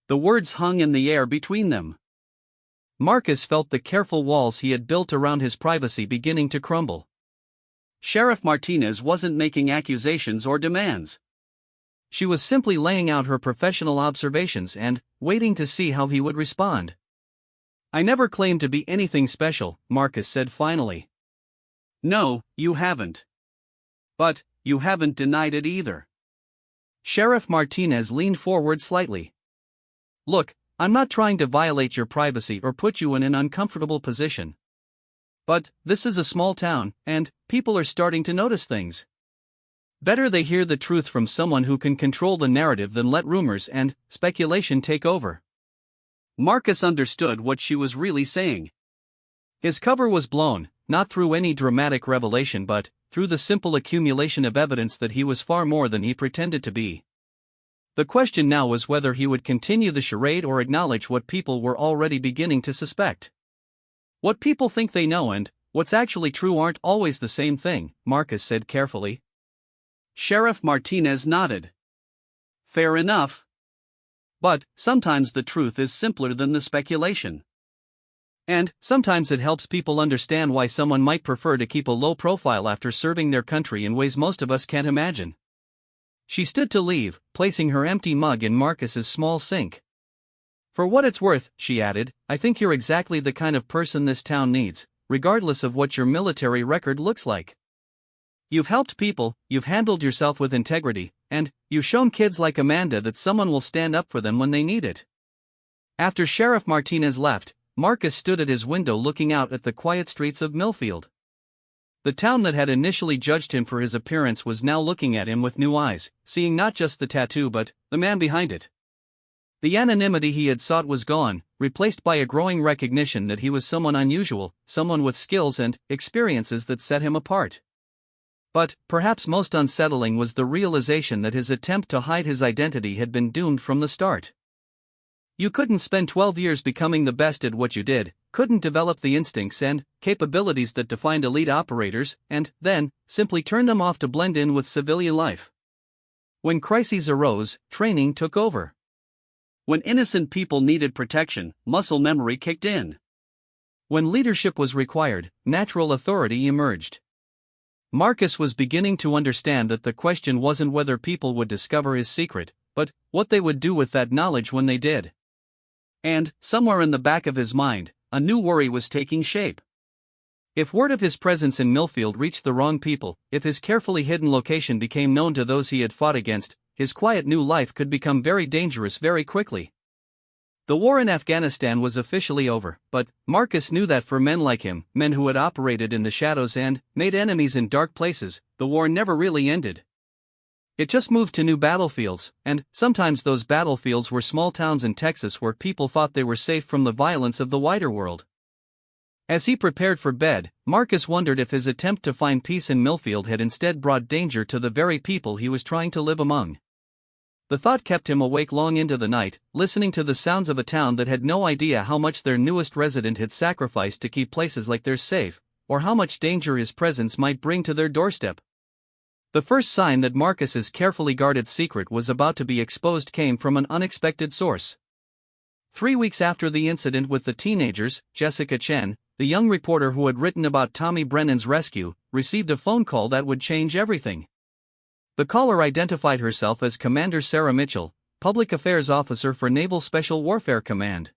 The words hung in the air between them. Marcus felt the careful walls he had built around his privacy beginning to crumble. Sheriff Martinez wasn't making accusations or demands. She was simply laying out her professional observations and waiting to see how he would respond. I never claimed to be anything special, Marcus said finally. No, you haven't. But you haven't denied it either. Sheriff Martinez leaned forward slightly. Look, I'm not trying to violate your privacy or put you in an uncomfortable position. But this is a small town, and people are starting to notice things. Better they hear the truth from someone who can control the narrative than let rumors and speculation take over. Marcus understood what she was really saying. His cover was blown, not through any dramatic revelation but through the simple accumulation of evidence that he was far more than he pretended to be. The question now was whether he would continue the charade or acknowledge what people were already beginning to suspect. What people think they know and what's actually true aren't always the same thing, Marcus said carefully. Sheriff Martinez nodded. Fair enough. But sometimes the truth is simpler than the speculation. And sometimes it helps people understand why someone might prefer to keep a low profile after serving their country in ways most of us can't imagine. She stood to leave, placing her empty mug in Marcus's small sink. For what it's worth, she added, I think you're exactly the kind of person this town needs, regardless of what your military record looks like. You've helped people, you've handled yourself with integrity, and you've shown kids like Amanda that someone will stand up for them when they need it. After Sheriff Martinez left, Marcus stood at his window looking out at the quiet streets of Millfield. The town that had initially judged him for his appearance was now looking at him with new eyes, seeing not just the tattoo but the man behind it. The anonymity he had sought was gone, replaced by a growing recognition that he was someone unusual, someone with skills and experiences that set him apart. But perhaps most unsettling was the realization that his attempt to hide his identity had been doomed from the start. You couldn't spend 12 years becoming the best at what you did, couldn't develop the instincts and capabilities that defined elite operators, and then simply turn them off to blend in with civilian life. When crises arose, training took over. When innocent people needed protection, muscle memory kicked in. When leadership was required, natural authority emerged. Marcus was beginning to understand that the question wasn't whether people would discover his secret, but what they would do with that knowledge when they did. And, somewhere in the back of his mind, a new worry was taking shape. If word of his presence in Millfield reached the wrong people, if his carefully hidden location became known to those he had fought against, his quiet new life could become very dangerous very quickly. The war in Afghanistan was officially over, but Marcus knew that for men like him, men who had operated in the shadows and made enemies in dark places, the war never really ended. It just moved to new battlefields, and sometimes those battlefields were small towns in Texas where people thought they were safe from the violence of the wider world. As he prepared for bed, Marcus wondered if his attempt to find peace in Millfield had instead brought danger to the very people he was trying to live among. The thought kept him awake long into the night, listening to the sounds of a town that had no idea how much their newest resident had sacrificed to keep places like theirs safe, or how much danger his presence might bring to their doorstep. The first sign that Marcus's carefully guarded secret was about to be exposed came from an unexpected source. 3 weeks after the incident with the teenagers, Jessica Chen, the young reporter who had written about Tommy Brennan's rescue, received a phone call that would change everything. The caller identified herself as Commander Sarah Mitchell, Public Affairs Officer for Naval Special Warfare Command.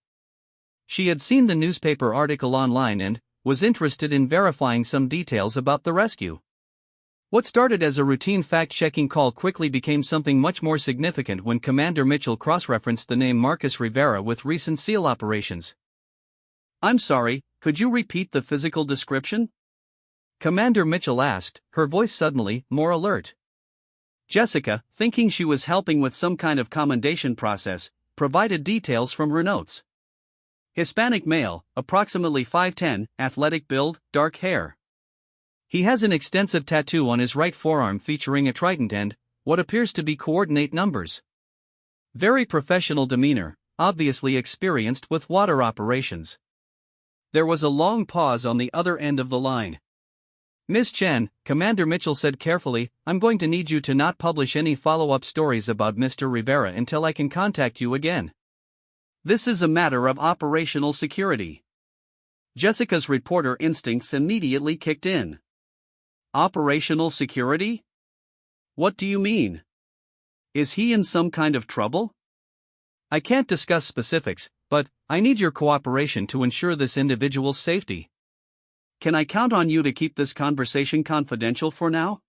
She had seen the newspaper article online and was interested in verifying some details about the rescue. What started as a routine fact-checking call quickly became something much more significant when Commander Mitchell cross-referenced the name Marcus Rivera with recent SEAL operations. "I'm sorry, could you repeat the physical description?" Commander Mitchell asked, her voice suddenly more alert. Jessica, thinking she was helping with some kind of commendation process, provided details from her notes. Hispanic male, approximately 5'10", athletic build, dark hair. He has an extensive tattoo on his right forearm featuring a trident and what appears to be coordinate numbers. Very professional demeanor, obviously experienced with water operations. There was a long pause on the other end of the line. "Miss Chen," Commander Mitchell said carefully, "I'm going to need you to not publish any follow-up stories about Mr. Rivera until I can contact you again. This is a matter of operational security." Jessica's reporter instincts immediately kicked in. Operational security? What do you mean? Is he in some kind of trouble? "I can't discuss specifics, but I need your cooperation to ensure this individual's safety." "Can I count on you to keep this conversation confidential for now?"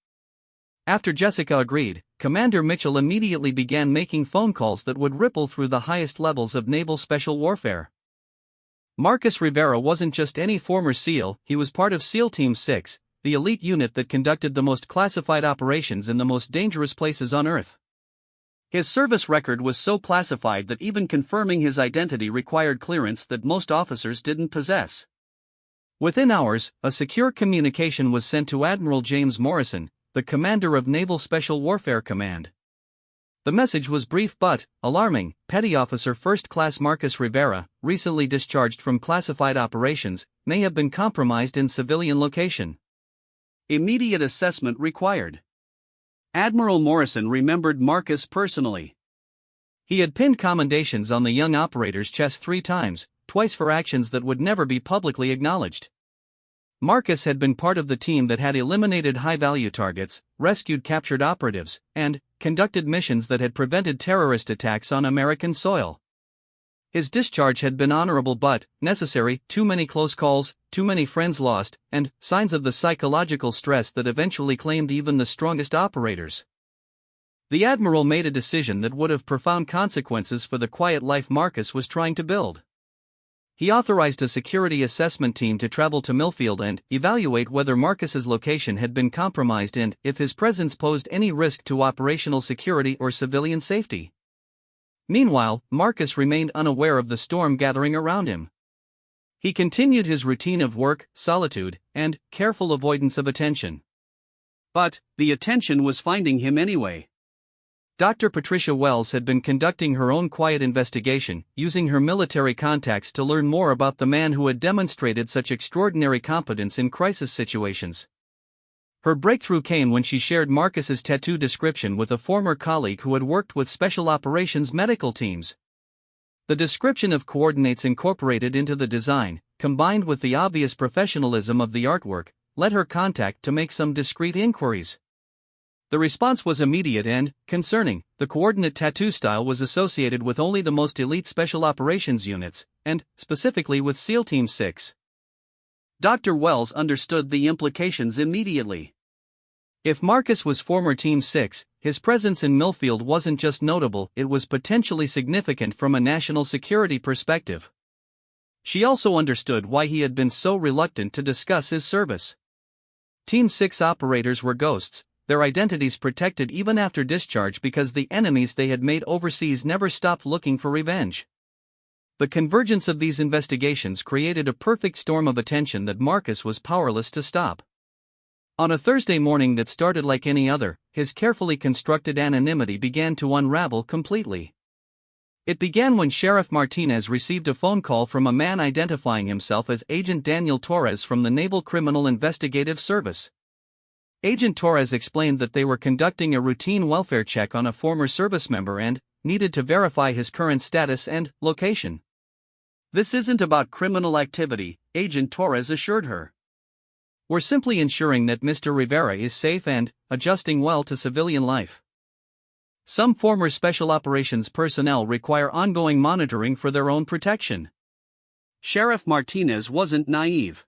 After Jessica agreed, Commander Mitchell immediately began making phone calls that would ripple through the highest levels of naval special warfare. Marcus Rivera wasn't just any former SEAL, he was part of SEAL Team 6, the elite unit that conducted the most classified operations in the most dangerous places on Earth. His service record was so classified that even confirming his identity required clearance that most officers didn't possess. Within hours, a secure communication was sent to Admiral James Morrison, the commander of Naval Special Warfare Command. The message was brief but alarming. Petty Officer First Class Marcus Rivera, recently discharged from classified operations, may have been compromised in civilian location. Immediate assessment required. Admiral Morrison remembered Marcus personally. He had pinned commendations on the young operator's chest 3 times, twice for actions that would never be publicly acknowledged. Marcus had been part of the team that had eliminated high-value targets, rescued captured operatives, and conducted missions that had prevented terrorist attacks on American soil. His discharge had been honorable but necessary. Too many close calls, too many friends lost, and signs of the psychological stress that eventually claimed even the strongest operators. The Admiral made a decision that would have profound consequences for the quiet life Marcus was trying to build. He authorized a security assessment team to travel to Millfield and evaluate whether Marcus's location had been compromised and if his presence posed any risk to operational security or civilian safety. Meanwhile, Marcus remained unaware of the storm gathering around him. He continued his routine of work, solitude, and careful avoidance of attention. But the attention was finding him anyway. Dr. Patricia Wells had been conducting her own quiet investigation, using her military contacts to learn more about the man who had demonstrated such extraordinary competence in crisis situations. Her breakthrough came when she shared Marcus's tattoo description with a former colleague who had worked with special operations medical teams. The description of coordinates incorporated into the design, combined with the obvious professionalism of the artwork, led her contact to make some discreet inquiries. The response was immediate and concerning. The coordinate tattoo style was associated with only the most elite special operations units, and specifically with SEAL Team 6. Dr. Wells understood the implications immediately. If Marcus was former Team 6, his presence in Millfield wasn't just notable, it was potentially significant from a national security perspective. She also understood why he had been so reluctant to discuss his service. Team 6 operators were ghosts, their identities protected even after discharge because the enemies they had made overseas never stopped looking for revenge. The convergence of these investigations created a perfect storm of attention that Marcus was powerless to stop. On a Thursday morning that started like any other, his carefully constructed anonymity began to unravel completely. It began when Sheriff Martinez received a phone call from a man identifying himself as Agent Daniel Torres from the Naval Criminal Investigative Service. Agent Torres explained that they were conducting a routine welfare check on a former service member and needed to verify his current status and location. "This isn't about criminal activity," Agent Torres assured her. We're simply ensuring that Mr. Rivera is safe and adjusting well to civilian life. Some former special operations personnel require ongoing monitoring for their own protection. Sheriff Martinez wasn't naive.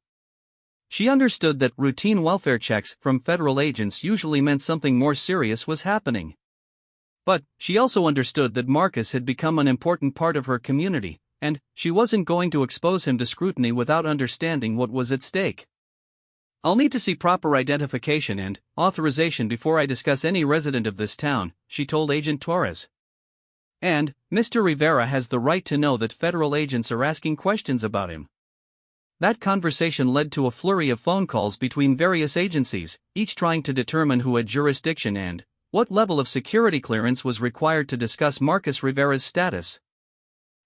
She understood that routine welfare checks from federal agents usually meant something more serious was happening. But she also understood that Marcus had become an important part of her community, and she wasn't going to expose him to scrutiny without understanding what was at stake. I'll need to see proper identification and authorization before I discuss any resident of this town, she told Agent Torres. And Mr. Rivera has the right to know that federal agents are asking questions about him. That conversation led to a flurry of phone calls between various agencies, each trying to determine who had jurisdiction and what level of security clearance was required to discuss Marcus Rivera's status.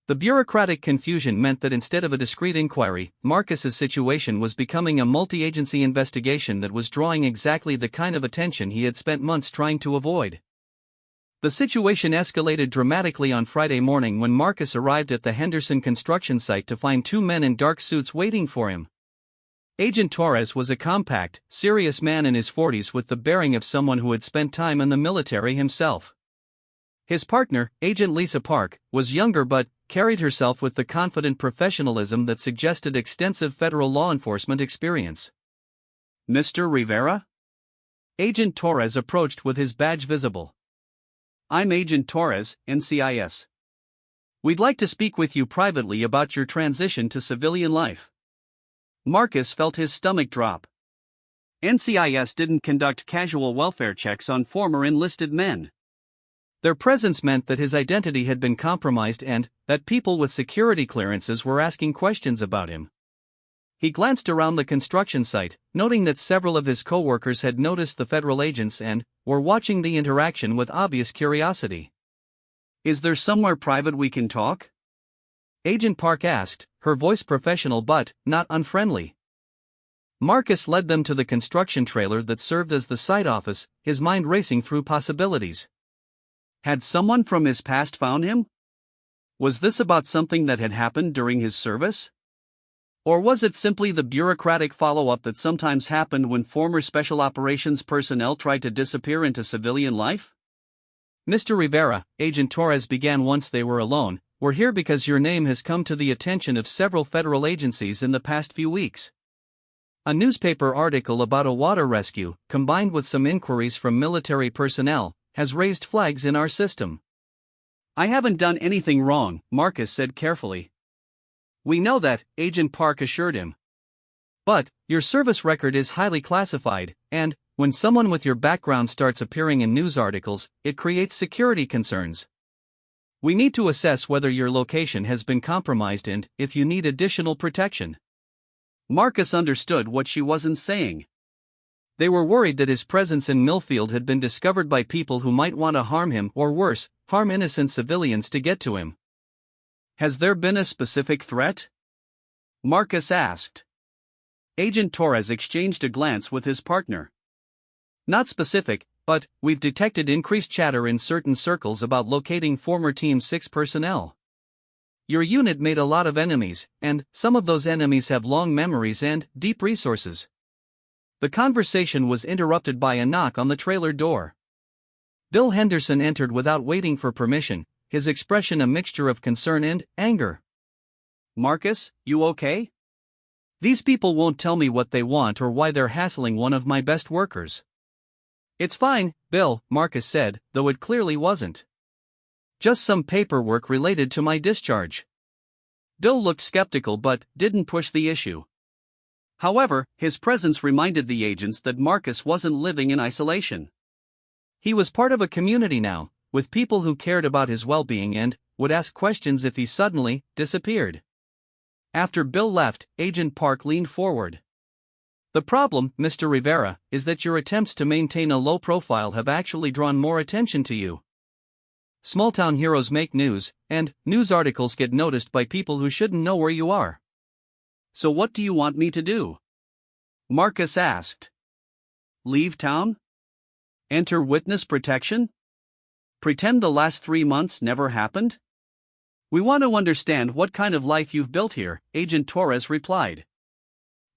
The bureaucratic confusion meant that instead of a discreet inquiry, Marcus's situation was becoming a multi-agency investigation that was drawing exactly the kind of attention he had spent months trying to avoid. The situation escalated dramatically on Friday morning when Marcus arrived at the Henderson construction site to find two men in dark suits waiting for him. Agent Torres was a compact, serious man in his 40s with the bearing of someone who had spent time in the military himself. His partner, Agent Lisa Park, was younger but carried herself with the confident professionalism that suggested extensive federal law enforcement experience. Mr. Rivera? Agent Torres approached with his badge visible. I'm Agent Torres, NCIS. We'd like to speak with you privately about your transition to civilian life. Marcus felt his stomach drop. NCIS didn't conduct casual welfare checks on former enlisted men. Their presence meant that his identity had been compromised and that people with security clearances were asking questions about him. He glanced around the construction site, noting that several of his co-workers had noticed the federal agents and were watching the interaction with obvious curiosity. Is there somewhere private we can talk? Agent Park asked, her voice professional but not unfriendly. Marcus led them to the construction trailer that served as the site office, his mind racing through possibilities. Had someone from his past found him? Was this about something that had happened during his service? Or was it simply the bureaucratic follow-up that sometimes happened when former special operations personnel tried to disappear into civilian life? Mr. Rivera, Agent Torres began once they were alone, we're here because your name has come to the attention of several federal agencies in the past few weeks. A newspaper article about a water rescue, combined with some inquiries from military personnel, has raised flags in our system. I haven't done anything wrong, Marcus said carefully. We know that, Agent Park assured him. But your service record is highly classified, and when someone with your background starts appearing in news articles, it creates security concerns. We need to assess whether your location has been compromised and if you need additional protection. Marcus understood what she wasn't saying. They were worried that his presence in Millfield had been discovered by people who might want to harm him or worse, harm innocent civilians to get to him. Has there been a specific threat? Marcus asked. Agent Torres exchanged a glance with his partner. Not specific, but we've detected increased chatter in certain circles about locating former Team 6 personnel. Your unit made a lot of enemies, and some of those enemies have long memories and deep resources. The conversation was interrupted by a knock on the trailer door. Bill Henderson entered without waiting for permission, his expression a mixture of concern and anger. Marcus, you okay? These people won't tell me what they want or why they're hassling one of my best workers. It's fine, Bill, Marcus said, though it clearly wasn't. Just some paperwork related to my discharge. Bill looked skeptical but didn't push the issue. However, his presence reminded the agents that Marcus wasn't living in isolation. He was part of a community now, with people who cared about his well-being and would ask questions if he suddenly disappeared. After Bill left, Agent Park leaned forward. The problem, Mr. Rivera, is that your attempts to maintain a low profile have actually drawn more attention to you. Small-town heroes make news, and news articles get noticed by people who shouldn't know where you are. So what do you want me to do? Marcus asked. Leave town? Enter witness protection? Pretend the last 3 months never happened? We want to understand what kind of life you've built here, Agent Torres replied.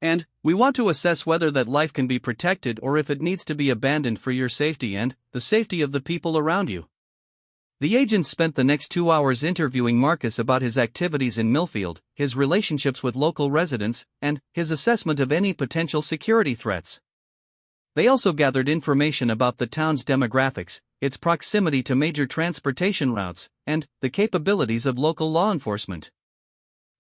And we want to assess whether that life can be protected or if it needs to be abandoned for your safety and the safety of the people around you. The agent spent the next 2 hours interviewing Marcus about his activities in Millfield, his relationships with local residents, and his assessment of any potential security threats. They also gathered information about the town's demographics, its proximity to major transportation routes, and the capabilities of local law enforcement.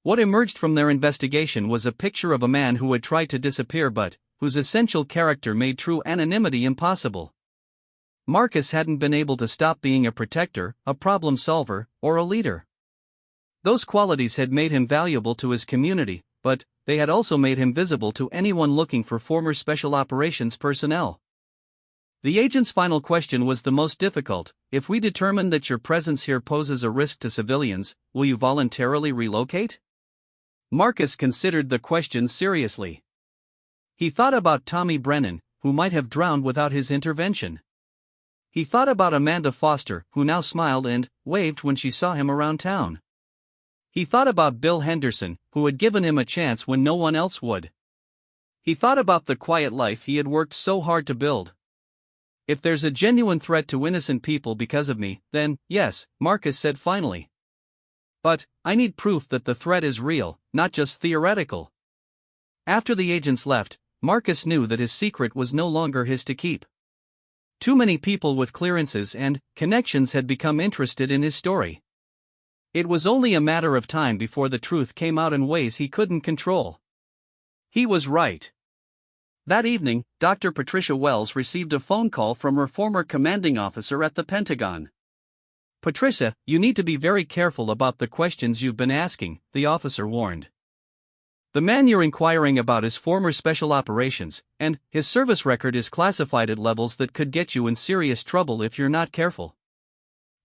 What emerged from their investigation was a picture of a man who had tried to disappear but whose essential character made true anonymity impossible. Marcus hadn't been able to stop being a protector, a problem solver, or a leader. Those qualities had made him valuable to his community, but they had also made him visible to anyone looking for former Special Operations personnel. The agent's final question was the most difficult: if we determine that your presence here poses a risk to civilians, will you voluntarily relocate? Marcus considered the question seriously. He thought about Tommy Brennan, who might have drowned without his intervention. He thought about Amanda Foster, who now smiled and waved when she saw him around town. He thought about Bill Henderson, who had given him a chance when no one else would. He thought about the quiet life he had worked so hard to build. If there's a genuine threat to innocent people because of me, then, yes, Marcus said finally. But I need proof that the threat is real, not just theoretical. After the agents left, Marcus knew that his secret was no longer his to keep. Too many people with clearances and connections had become interested in his story. It was only a matter of time before the truth came out in ways he couldn't control. He was right. That evening, Dr. Patricia Wells received a phone call from her former commanding officer at the Pentagon. "Patricia, you need to be very careful about the questions you've been asking," the officer warned. "The man you're inquiring about is former Special Operations, and his service record is classified at levels that could get you in serious trouble if you're not careful."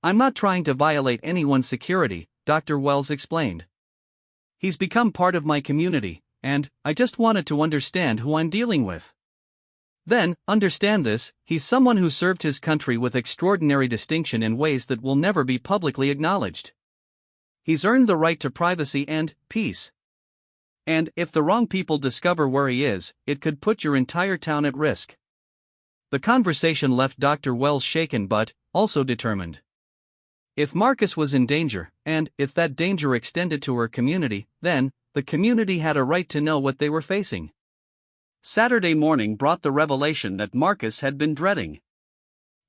"I'm not trying to violate anyone's security," Dr. Wells explained. "He's become part of my community, and I just wanted to understand who I'm dealing with." "Then, understand this, he's someone who served his country with extraordinary distinction in ways that will never be publicly acknowledged. He's earned the right to privacy and peace. And if the wrong people discover where he is, it could put your entire town at risk." The conversation left Dr. Wells shaken but also determined. If Marcus was in danger, and if that danger extended to her community, then the community had a right to know what they were facing. Saturday morning brought the revelation that Marcus had been dreading.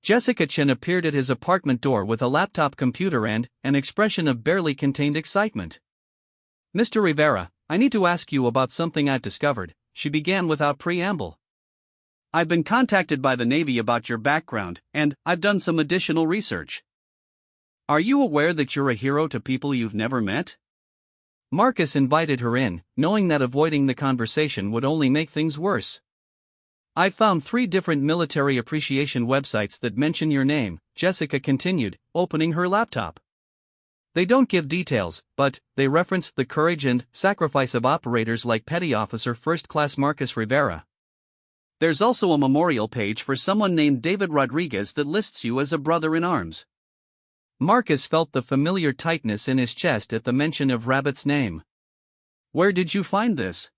Jessica Chin appeared at his apartment door with a laptop computer and an expression of barely contained excitement. "Mr. Rivera, I need to ask you about something I've discovered," she began without preamble. "I've been contacted by the Navy about your background, and I've done some additional research. Are you aware that you're a hero to people you've never met?" Marcus invited her in, knowing that avoiding the conversation would only make things worse. "I've found 3 different military appreciation websites that mention your name," Jessica continued, opening her laptop. "They don't give details, but they reference the courage and sacrifice of operators like Petty Officer First Class Marcus Rivera. There's also a memorial page for someone named David Rodriguez that lists you as a brother-in-arms." Marcus felt the familiar tightness in his chest at the mention of Rabbit's name. "Where did you find this?"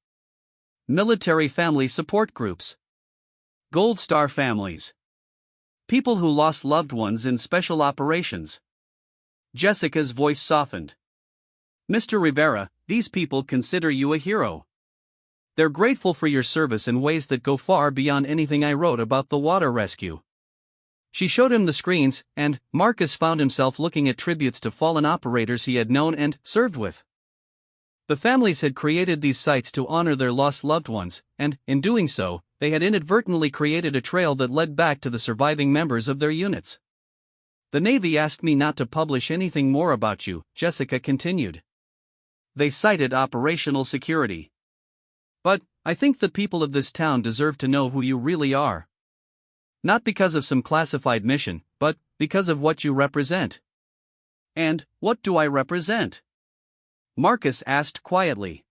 "Military family support groups. Gold Star families. People who lost loved ones in special operations." Jessica's voice softened. "Mr. Rivera, these people consider you a hero. They're grateful for your service in ways that go far beyond anything I wrote about the water rescue." She showed him the screens, and Marcus found himself looking at tributes to fallen operators he had known and served with. The families had created these sites to honor their lost loved ones, and, in doing so, they had inadvertently created a trail that led back to the surviving members of their units. "The Navy asked me not to publish anything more about you," Jessica continued. "They cited operational security. But I think the people of this town deserve to know who you really are. Not because of some classified mission, but because of what you represent." "And what do I represent?" Marcus asked quietly.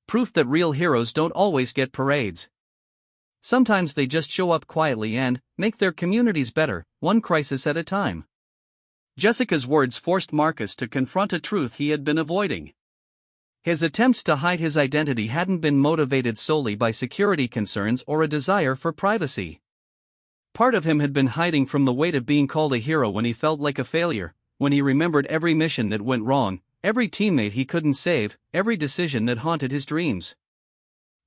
"Proof that real heroes don't always get parades. Sometimes they just show up quietly and make their communities better, one crisis at a time." Jessica's words forced Marcus to confront a truth he had been avoiding. His attempts to hide his identity hadn't been motivated solely by security concerns or a desire for privacy. Part of him had been hiding from the weight of being called a hero when he felt like a failure, when he remembered every mission that went wrong, every teammate he couldn't save, every decision that haunted his dreams.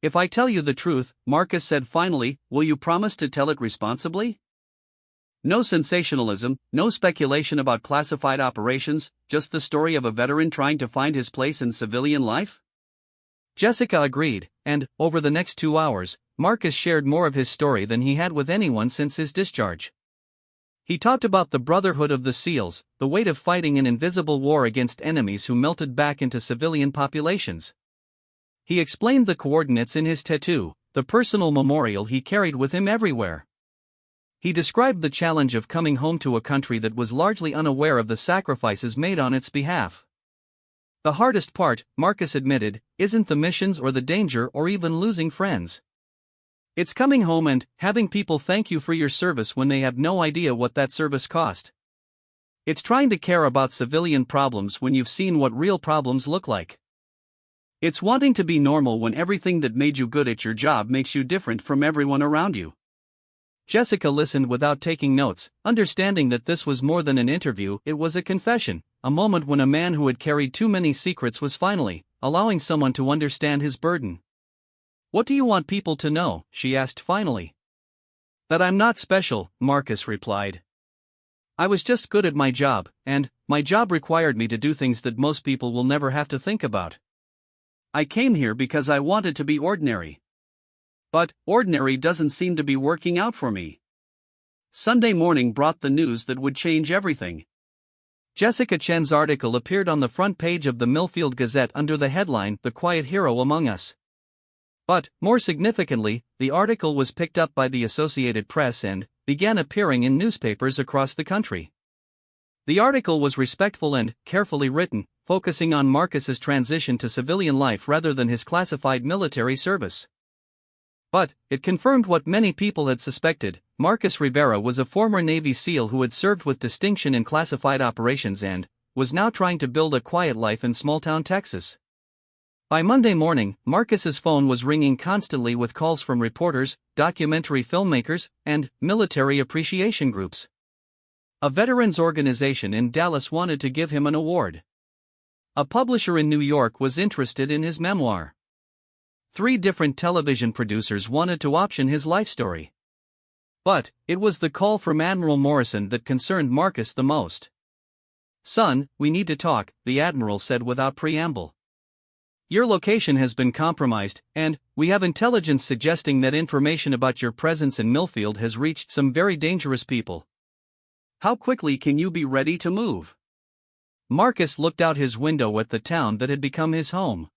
"If I tell you the truth," Marcus said finally, "will you promise to tell it responsibly? No sensationalism, no speculation about classified operations, just the story of a veteran trying to find his place in civilian life?" Jessica agreed, and, over the next 2 hours, Marcus shared more of his story than he had with anyone since his discharge. He talked about the brotherhood of the SEALs, the weight of fighting an invisible war against enemies who melted back into civilian populations. He explained the coordinates in his tattoo, the personal memorial he carried with him everywhere. He described the challenge of coming home to a country that was largely unaware of the sacrifices made on its behalf. The hardest part, Marcus admitted, isn't the missions or the danger or even losing friends. It's coming home and having people thank you for your service when they have no idea what that service cost. It's trying to care about civilian problems when you've seen what real problems look like. It's wanting to be normal when everything that made you good at your job makes you different from everyone around you. Jessica listened without taking notes, understanding that this was more than an interview, it was a confession, a moment when a man who had carried too many secrets was finally allowing someone to understand his burden. "What do you want people to know?" she asked finally. "That I'm not special," Marcus replied. "I was just good at my job, and my job required me to do things that most people will never have to think about. I came here because I wanted to be ordinary. But ordinary doesn't seem to be working out for me." Sunday morning brought the news that would change everything. Jessica Chen's article appeared on the front page of the Millfield Gazette under the headline, "The Quiet Hero Among Us." But, more significantly, the article was picked up by the Associated Press and began appearing in newspapers across the country. The article was respectful and carefully written, focusing on Marcus's transition to civilian life rather than his classified military service. But it confirmed what many people had suspected. Marcus Rivera was a former Navy SEAL who had served with distinction in classified operations and was now trying to build a quiet life in small-town Texas. By Monday morning, Marcus's phone was ringing constantly with calls from reporters, documentary filmmakers, and military appreciation groups. A veterans organization in Dallas wanted to give him an award. A publisher in New York was interested in his memoir. 3 different television producers wanted to option his life story. But it was the call from Admiral Morrison that concerned Marcus the most. "Son, we need to talk," the Admiral said without preamble. "Your location has been compromised, and we have intelligence suggesting that information about your presence in Millfield has reached some very dangerous people. How quickly can you be ready to move?" Marcus looked out his window at the town that had become his home.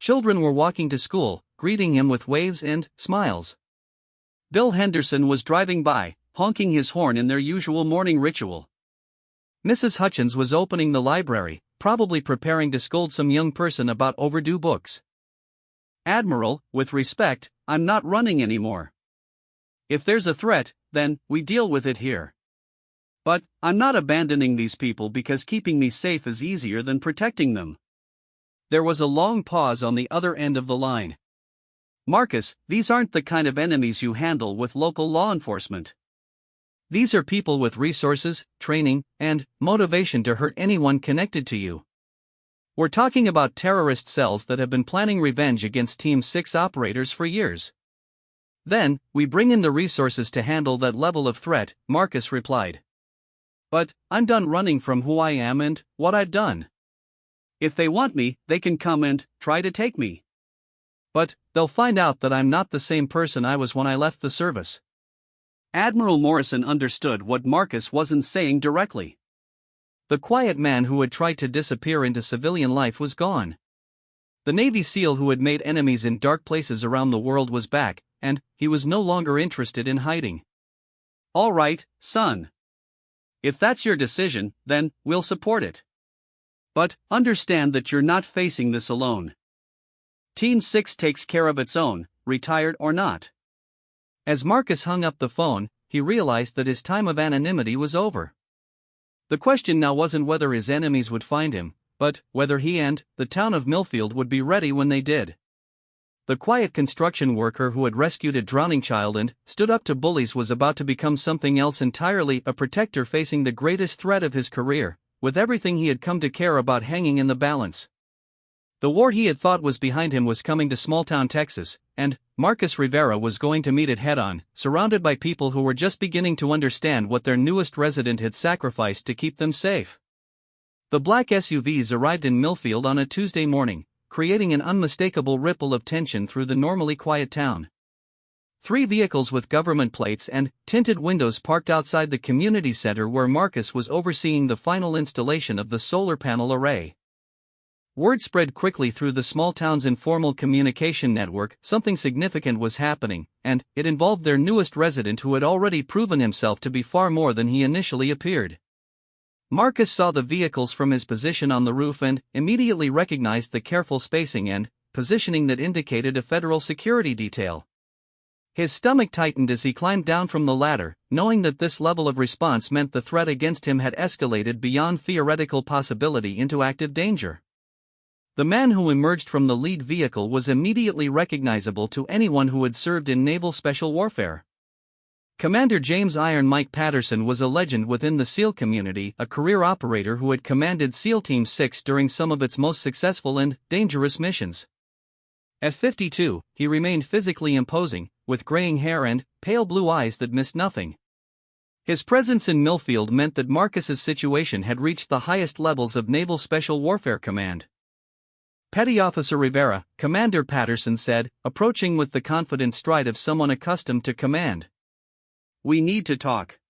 Children were walking to school, greeting him with waves and smiles. Bill Henderson was driving by, honking his horn in their usual morning ritual. Mrs. Hutchins was opening the library, probably preparing to scold some young person about overdue books. "Admiral, with respect, I'm not running anymore. If there's a threat, then we deal with it here. But I'm not abandoning these people because keeping me safe is easier than protecting them." There was a long pause on the other end of the line. "Marcus, these aren't the kind of enemies you handle with local law enforcement. These are people with resources, training, and motivation to hurt anyone connected to you. We're talking about terrorist cells that have been planning revenge against Team 6 operators for years. Then, we bring in the resources to handle that level of threat," Marcus replied. "But I'm done running from who I am and what I've done. If they want me, they can come and try to take me. But they'll find out that I'm not the same person I was when I left the service." Admiral Morrison understood what Marcus wasn't saying directly. The quiet man who had tried to disappear into civilian life was gone. The Navy SEAL who had made enemies in dark places around the world was back, and he was no longer interested in hiding. "All right, son. If that's your decision, then we'll support it. But understand that you're not facing this alone. Team 6 takes care of its own, retired or not." As Marcus hung up the phone, he realized that his time of anonymity was over. The question now wasn't whether his enemies would find him, but whether he and the town of Millfield would be ready when they did. The quiet construction worker who had rescued a drowning child and stood up to bullies was about to become something else entirely, a protector facing the greatest threat of his career, with everything he had come to care about hanging in the balance. The war he had thought was behind him was coming to small-town Texas, and Marcus Rivera was going to meet it head-on, surrounded by people who were just beginning to understand what their newest resident had sacrificed to keep them safe. The black SUVs arrived in Millfield on a Tuesday morning, creating an unmistakable ripple of tension through the normally quiet town. 3 vehicles with government plates and tinted windows parked outside the community center where Marcus was overseeing the final installation of the solar panel array. Word spread quickly through the small town's informal communication network, something significant was happening, and it involved their newest resident who had already proven himself to be far more than he initially appeared. Marcus saw the vehicles from his position on the roof and immediately recognized the careful spacing and positioning that indicated a federal security detail. His stomach tightened as he climbed down from the ladder, knowing that this level of response meant the threat against him had escalated beyond theoretical possibility into active danger. The man who emerged from the lead vehicle was immediately recognizable to anyone who had served in naval special warfare. Commander James "Iron Mike" Patterson was a legend within the SEAL community, a career operator who had commanded SEAL Team 6 during some of its most successful and dangerous missions. At 52, he remained physically imposing, with graying hair and pale blue eyes that missed nothing. His presence in Millfield meant that Marcus's situation had reached the highest levels of Naval Special Warfare Command. "Petty Officer Rivera," Commander Patterson said, approaching with the confident stride of someone accustomed to command. "We need to talk."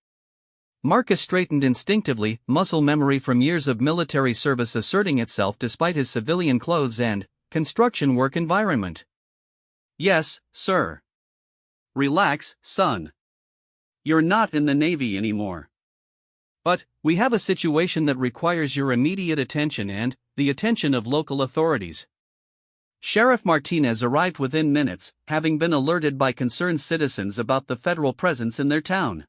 Marcus straightened instinctively, muscle memory from years of military service asserting itself despite his civilian clothes and construction work environment. "Yes, sir." "Relax, son. You're not in the Navy anymore." "But we have a situation that requires your immediate attention and the attention of local authorities." Sheriff Martinez arrived within minutes, having been alerted by concerned citizens about the federal presence in their town.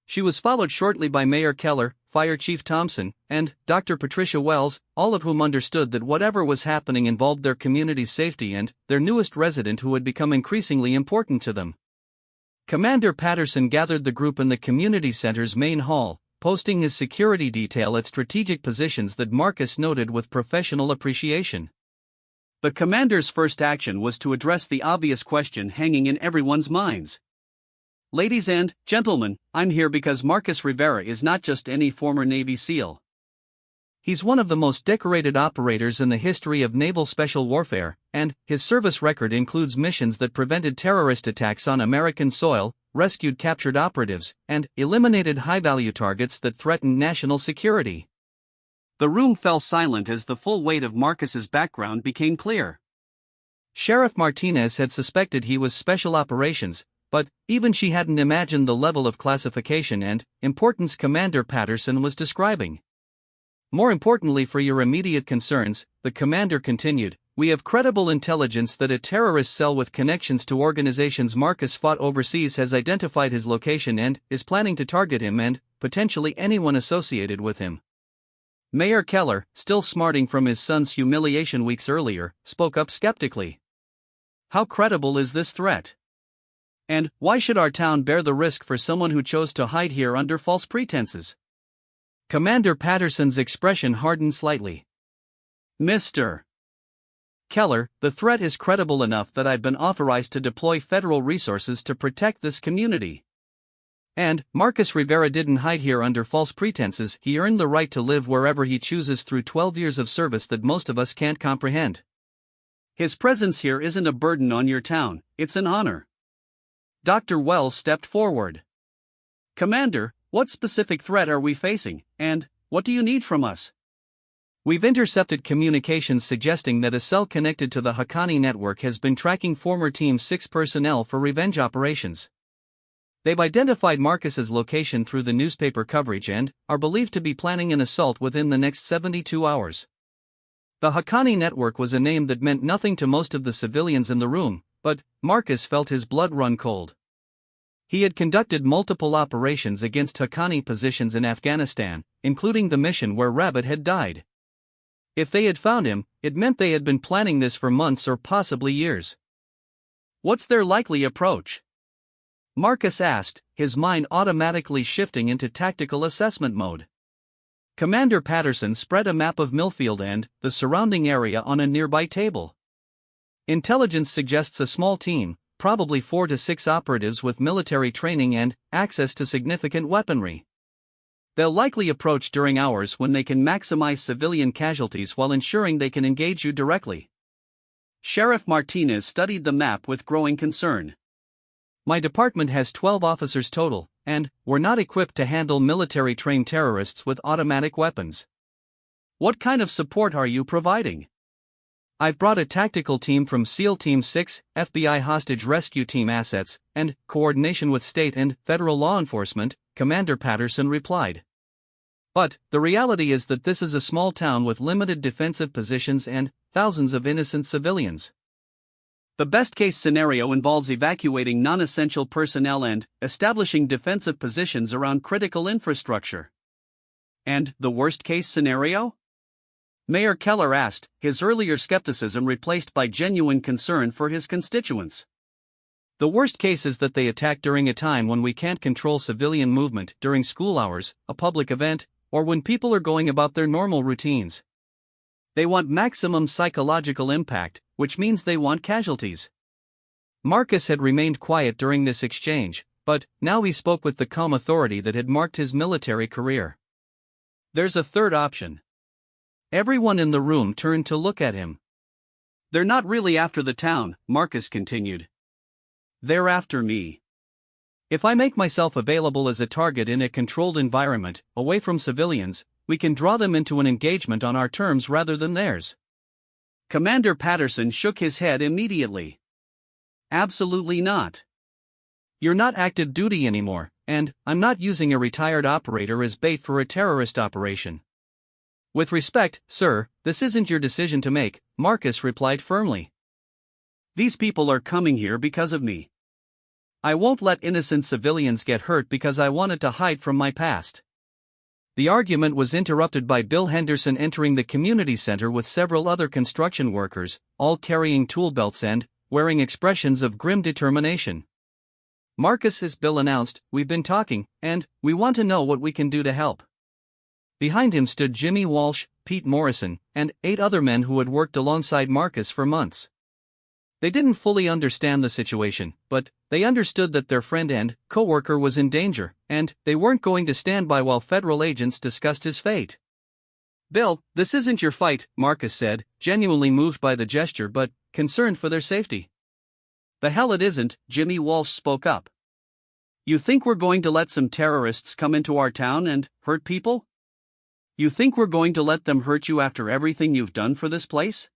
She was followed shortly by Mayor Keller, Fire Chief Thompson, and Dr. Patricia Wells, all of whom understood that whatever was happening involved their community's safety and their newest resident who had become increasingly important to them. Commander Patterson gathered the group in the community center's main hall, posting his security detail at strategic positions that Marcus noted with professional appreciation. The commander's first action was to address the obvious question hanging in everyone's minds. "Ladies and gentlemen, I'm here because Marcus Rivera is not just any former Navy SEAL. He's one of the most decorated operators in the history of naval special warfare, and his service record includes missions that prevented terrorist attacks on American soil, rescued captured operatives, and eliminated high-value targets that threatened national security." The room fell silent as the full weight of Marcus's background became clear. Sheriff Martinez had suspected he was special operations, but even she hadn't imagined the level of classification and importance Commander Patterson was describing. "More importantly for your immediate concerns," the commander continued, "we have credible intelligence that a terrorist cell with connections to organizations Marcus fought overseas has identified his location and is planning to target him and potentially anyone associated with him." Mayor Keller, still smarting from his son's humiliation weeks earlier, spoke up skeptically. "How credible is this threat? And why should our town bear the risk for someone who chose to hide here under false pretenses?" Commander Patterson's expression hardened slightly. "Mr. Keller, the threat is credible enough that I've been authorized to deploy federal resources to protect this community. And Marcus Rivera didn't hide here under false pretenses, he earned the right to live wherever he chooses through 12 years of service that most of us can't comprehend. His presence here isn't a burden on your town, it's an honor." Dr. Wells stepped forward. "Commander, what specific threat are we facing, and what do you need from us?" "We've intercepted communications suggesting that a cell connected to the Haqqani network has been tracking former Team 6 personnel for revenge operations. They've identified Marcus's location through the newspaper coverage and are believed to be planning an assault within the next 72 hours. The Haqqani network was a name that meant nothing to most of the civilians in the room, but Marcus felt his blood run cold. He had conducted multiple operations against Haqqani positions in Afghanistan, including the mission where Rabbit had died. If they had found him, it meant they had been planning this for months or possibly years. What's their likely approach? Marcus asked, his mind automatically shifting into tactical assessment mode. Commander Patterson spread a map of Millfield and the surrounding area on a nearby table. Intelligence suggests a small team, probably 4 to 6 operatives with military training and access to significant weaponry. They'll likely approach during hours when they can maximize civilian casualties while ensuring they can engage you directly. Sheriff Martinez studied the map with growing concern. My department has 12 officers total, and we're not equipped to handle military-trained terrorists with automatic weapons. What kind of support are you providing? I've brought a tactical team from SEAL Team 6, FBI hostage rescue team assets, and coordination with state and federal law enforcement, Commander Patterson replied. But the reality is that this is a small town with limited defensive positions and thousands of innocent civilians. The best-case scenario involves evacuating non-essential personnel and establishing defensive positions around critical infrastructure. And the worst-case scenario? Mayor Keller asked, his earlier skepticism replaced by genuine concern for his constituents. The worst case is that they attack during a time when we can't control civilian movement, during school hours, a public event, or when people are going about their normal routines. They want maximum psychological impact, which means they want casualties. Marcus had remained quiet during this exchange, but now he spoke with the calm authority that had marked his military career. There's a third option. Everyone in the room turned to look at him. They're not really after the town, Marcus continued. They're after me. If I make myself available as a target in a controlled environment, away from civilians, we can draw them into an engagement on our terms rather than theirs. Commander Patterson shook his head immediately. Absolutely not. You're not active duty anymore, and I'm not using a retired operator as bait for a terrorist operation. With respect, sir, this isn't your decision to make, Marcus replied firmly. These people are coming here because of me. I won't let innocent civilians get hurt because I wanted to hide from my past. The argument was interrupted by Bill Henderson entering the community center with several other construction workers, all carrying tool belts and wearing expressions of grim determination. Marcus, as Bill announced, we've been talking, and we want to know what we can do to help. Behind him stood Jimmy Walsh, Pete Morrison, and 8 other men who had worked alongside Marcus for months. They didn't fully understand the situation, but they understood that their friend and co-worker was in danger, and they weren't going to stand by while federal agents discussed his fate. Bill, this isn't your fight, Marcus said, genuinely moved by the gesture but concerned for their safety. The hell it isn't, Jimmy Walsh spoke up. You think we're going to let some terrorists come into our town and hurt people? You think we're going to let them hurt you after everything you've done for this place?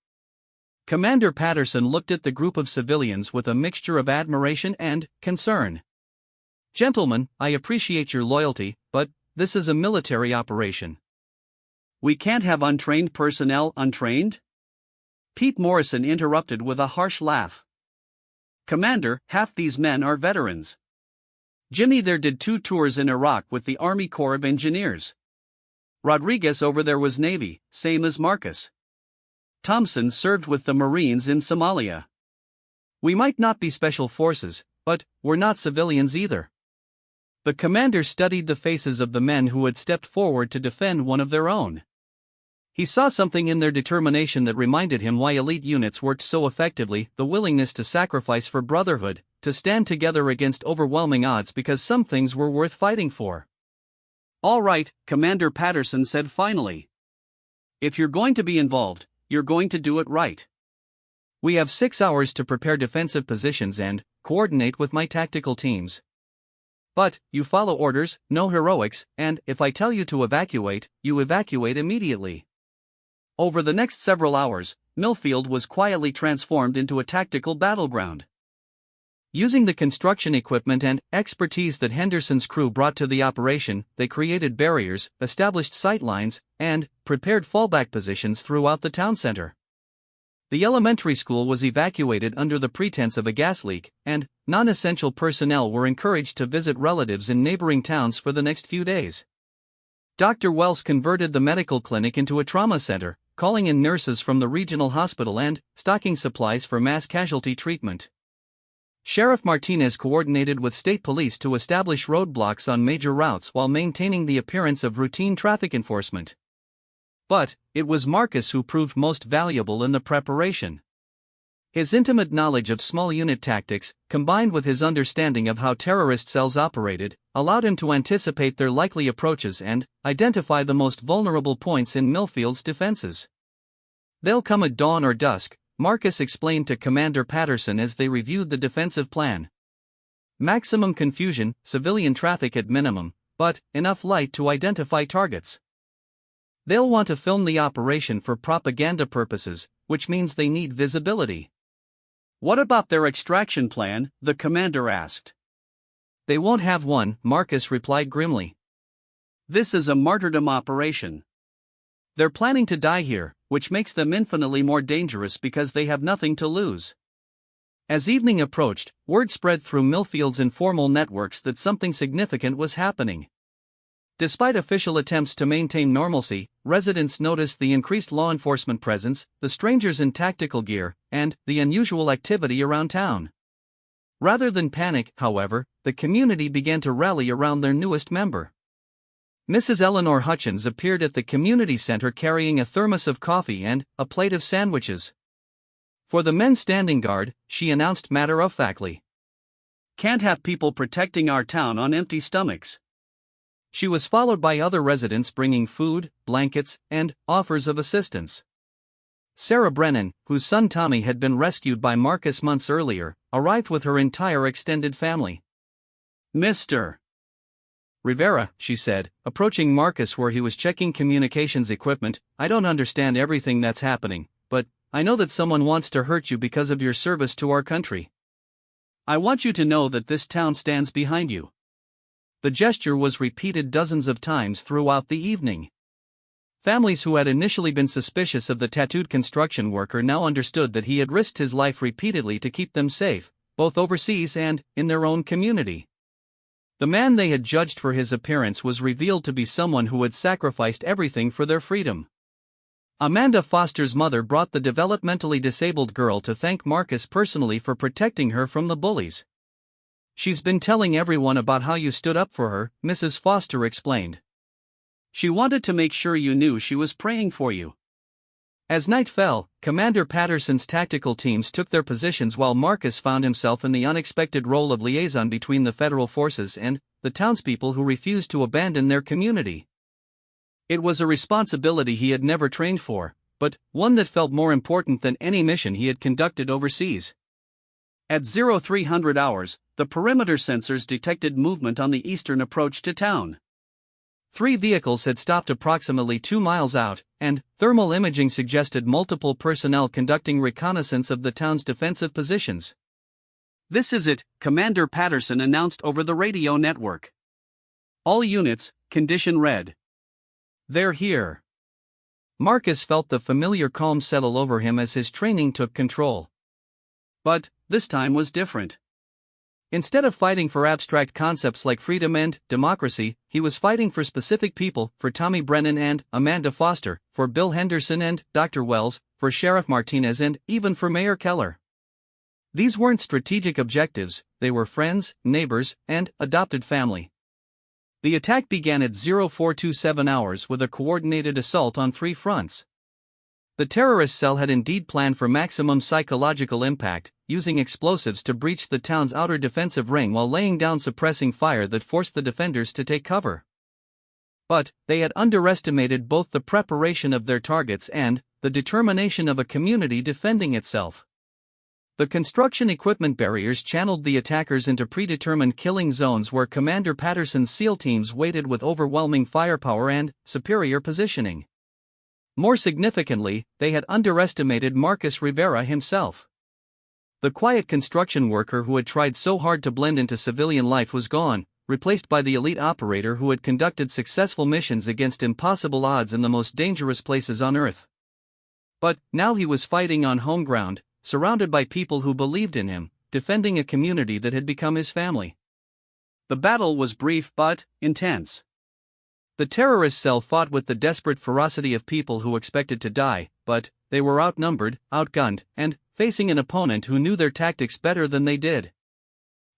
Commander Patterson looked at the group of civilians with a mixture of admiration and concern. Gentlemen, I appreciate your loyalty, but this is a military operation. We can't have untrained personnel untrained? Pete Morrison interrupted with a harsh laugh. Commander, half these men are veterans. Jimmy there did 2 tours in Iraq with the Army Corps of Engineers. Rodriguez over there was Navy, same as Marcus. Thompson served with the Marines in Somalia. We might not be special forces, but we're not civilians either. The commander studied the faces of the men who had stepped forward to defend one of their own. He saw something in their determination that reminded him why elite units worked so effectively, the willingness to sacrifice for brotherhood, to stand together against overwhelming odds because some things were worth fighting for. All right, Commander Patterson said finally. If you're going to be involved, you're going to do it right. We have 6 hours to prepare defensive positions and coordinate with my tactical teams. But you follow orders, no heroics, and if I tell you to evacuate, you evacuate immediately. Over the next several hours, Millfield was quietly transformed into a tactical battleground. Using the construction equipment and expertise that Henderson's crew brought to the operation, they created barriers, established sight lines, and prepared fallback positions throughout the town center. The elementary school was evacuated under the pretense of a gas leak, and non-essential personnel were encouraged to visit relatives in neighboring towns for the next few days. Dr. Wells converted the medical clinic into a trauma center, calling in nurses from the regional hospital and stocking supplies for mass casualty treatment. Sheriff Martinez coordinated with state police to establish roadblocks on major routes while maintaining the appearance of routine traffic enforcement. But it was Marcus who proved most valuable in the preparation. His intimate knowledge of small unit tactics, combined with his understanding of how terrorist cells operated, allowed him to anticipate their likely approaches and identify the most vulnerable points in Millfield's defenses. "They'll come at dawn or dusk," Marcus explained to Commander Patterson as they reviewed the defensive plan. "Maximum confusion, civilian traffic at minimum, but enough light to identify targets. They'll want to film the operation for propaganda purposes, which means they need visibility." "What about their extraction plan?" the commander asked. "They won't have one," Marcus replied grimly. "This is a martyrdom operation. They're planning to die here, which makes them infinitely more dangerous because they have nothing to lose." As evening approached, word spread through Millfield's informal networks that something significant was happening. Despite official attempts to maintain normalcy, residents noticed the increased law enforcement presence, the strangers in tactical gear, and the unusual activity around town. Rather than panic, however, the community began to rally around their newest member. Mrs. Eleanor Hutchins appeared at the community center carrying a thermos of coffee and a plate of sandwiches. For the men standing guard, she announced matter-of-factly, "Can't have people protecting our town on empty stomachs." She was followed by other residents bringing food, blankets, and offers of assistance. Sarah Brennan, whose son Tommy had been rescued by Marcus months earlier, arrived with her entire extended family. "Mr. Rivera," she said, approaching Marcus where he was checking communications equipment, "I don't understand everything that's happening, but I know that someone wants to hurt you because of your service to our country. I want you to know that this town stands behind you." The gesture was repeated dozens of times throughout the evening. Families who had initially been suspicious of the tattooed construction worker now understood that he had risked his life repeatedly to keep them safe, both overseas and in their own community. The man they had judged for his appearance was revealed to be someone who had sacrificed everything for their freedom. Amanda Foster's mother brought the developmentally disabled girl to thank Marcus personally for protecting her from the bullies. "She's been telling everyone about how you stood up for her," Mrs. Foster explained. "She wanted to make sure you knew she was praying for you." As night fell, Commander Patterson's tactical teams took their positions while Marcus found himself in the unexpected role of liaison between the federal forces and the townspeople who refused to abandon their community. It was a responsibility he had never trained for, but one that felt more important than any mission he had conducted overseas. At 0300 hours, the perimeter sensors detected movement on the eastern approach to town. 3 vehicles had stopped approximately 2 miles out, and thermal imaging suggested multiple personnel conducting reconnaissance of the town's defensive positions. "This is it," Commander Patterson announced over the radio network. "All units, condition red." "They're here." Marcus felt the familiar calm settle over him as his training took control. But this time was different. Instead of fighting for abstract concepts like freedom and democracy, he was fighting for specific people, for Tommy Brennan and Amanda Foster, for Bill Henderson and Dr. Wells, for Sheriff Martinez and even for Mayor Keller. These weren't strategic objectives, they were friends, neighbors, and adopted family. The attack began at 0427 hours with a coordinated assault on 3 fronts. The terrorist cell had indeed planned for maximum psychological impact, using explosives to breach the town's outer defensive ring while laying down suppressing fire that forced the defenders to take cover. But they had underestimated both the preparation of their targets and the determination of a community defending itself. The construction equipment barriers channeled the attackers into predetermined killing zones where Commander Patterson's SEAL teams waited with overwhelming firepower and superior positioning. More significantly, they had underestimated Marcus Rivera himself. The quiet construction worker who had tried so hard to blend into civilian life was gone, replaced by the elite operator who had conducted successful missions against impossible odds in the most dangerous places on Earth. But now he was fighting on home ground, surrounded by people who believed in him, defending a community that had become his family. The battle was brief but intense. The terrorist cell fought with the desperate ferocity of people who expected to die, but they were outnumbered, outgunned, and facing an opponent who knew their tactics better than they did.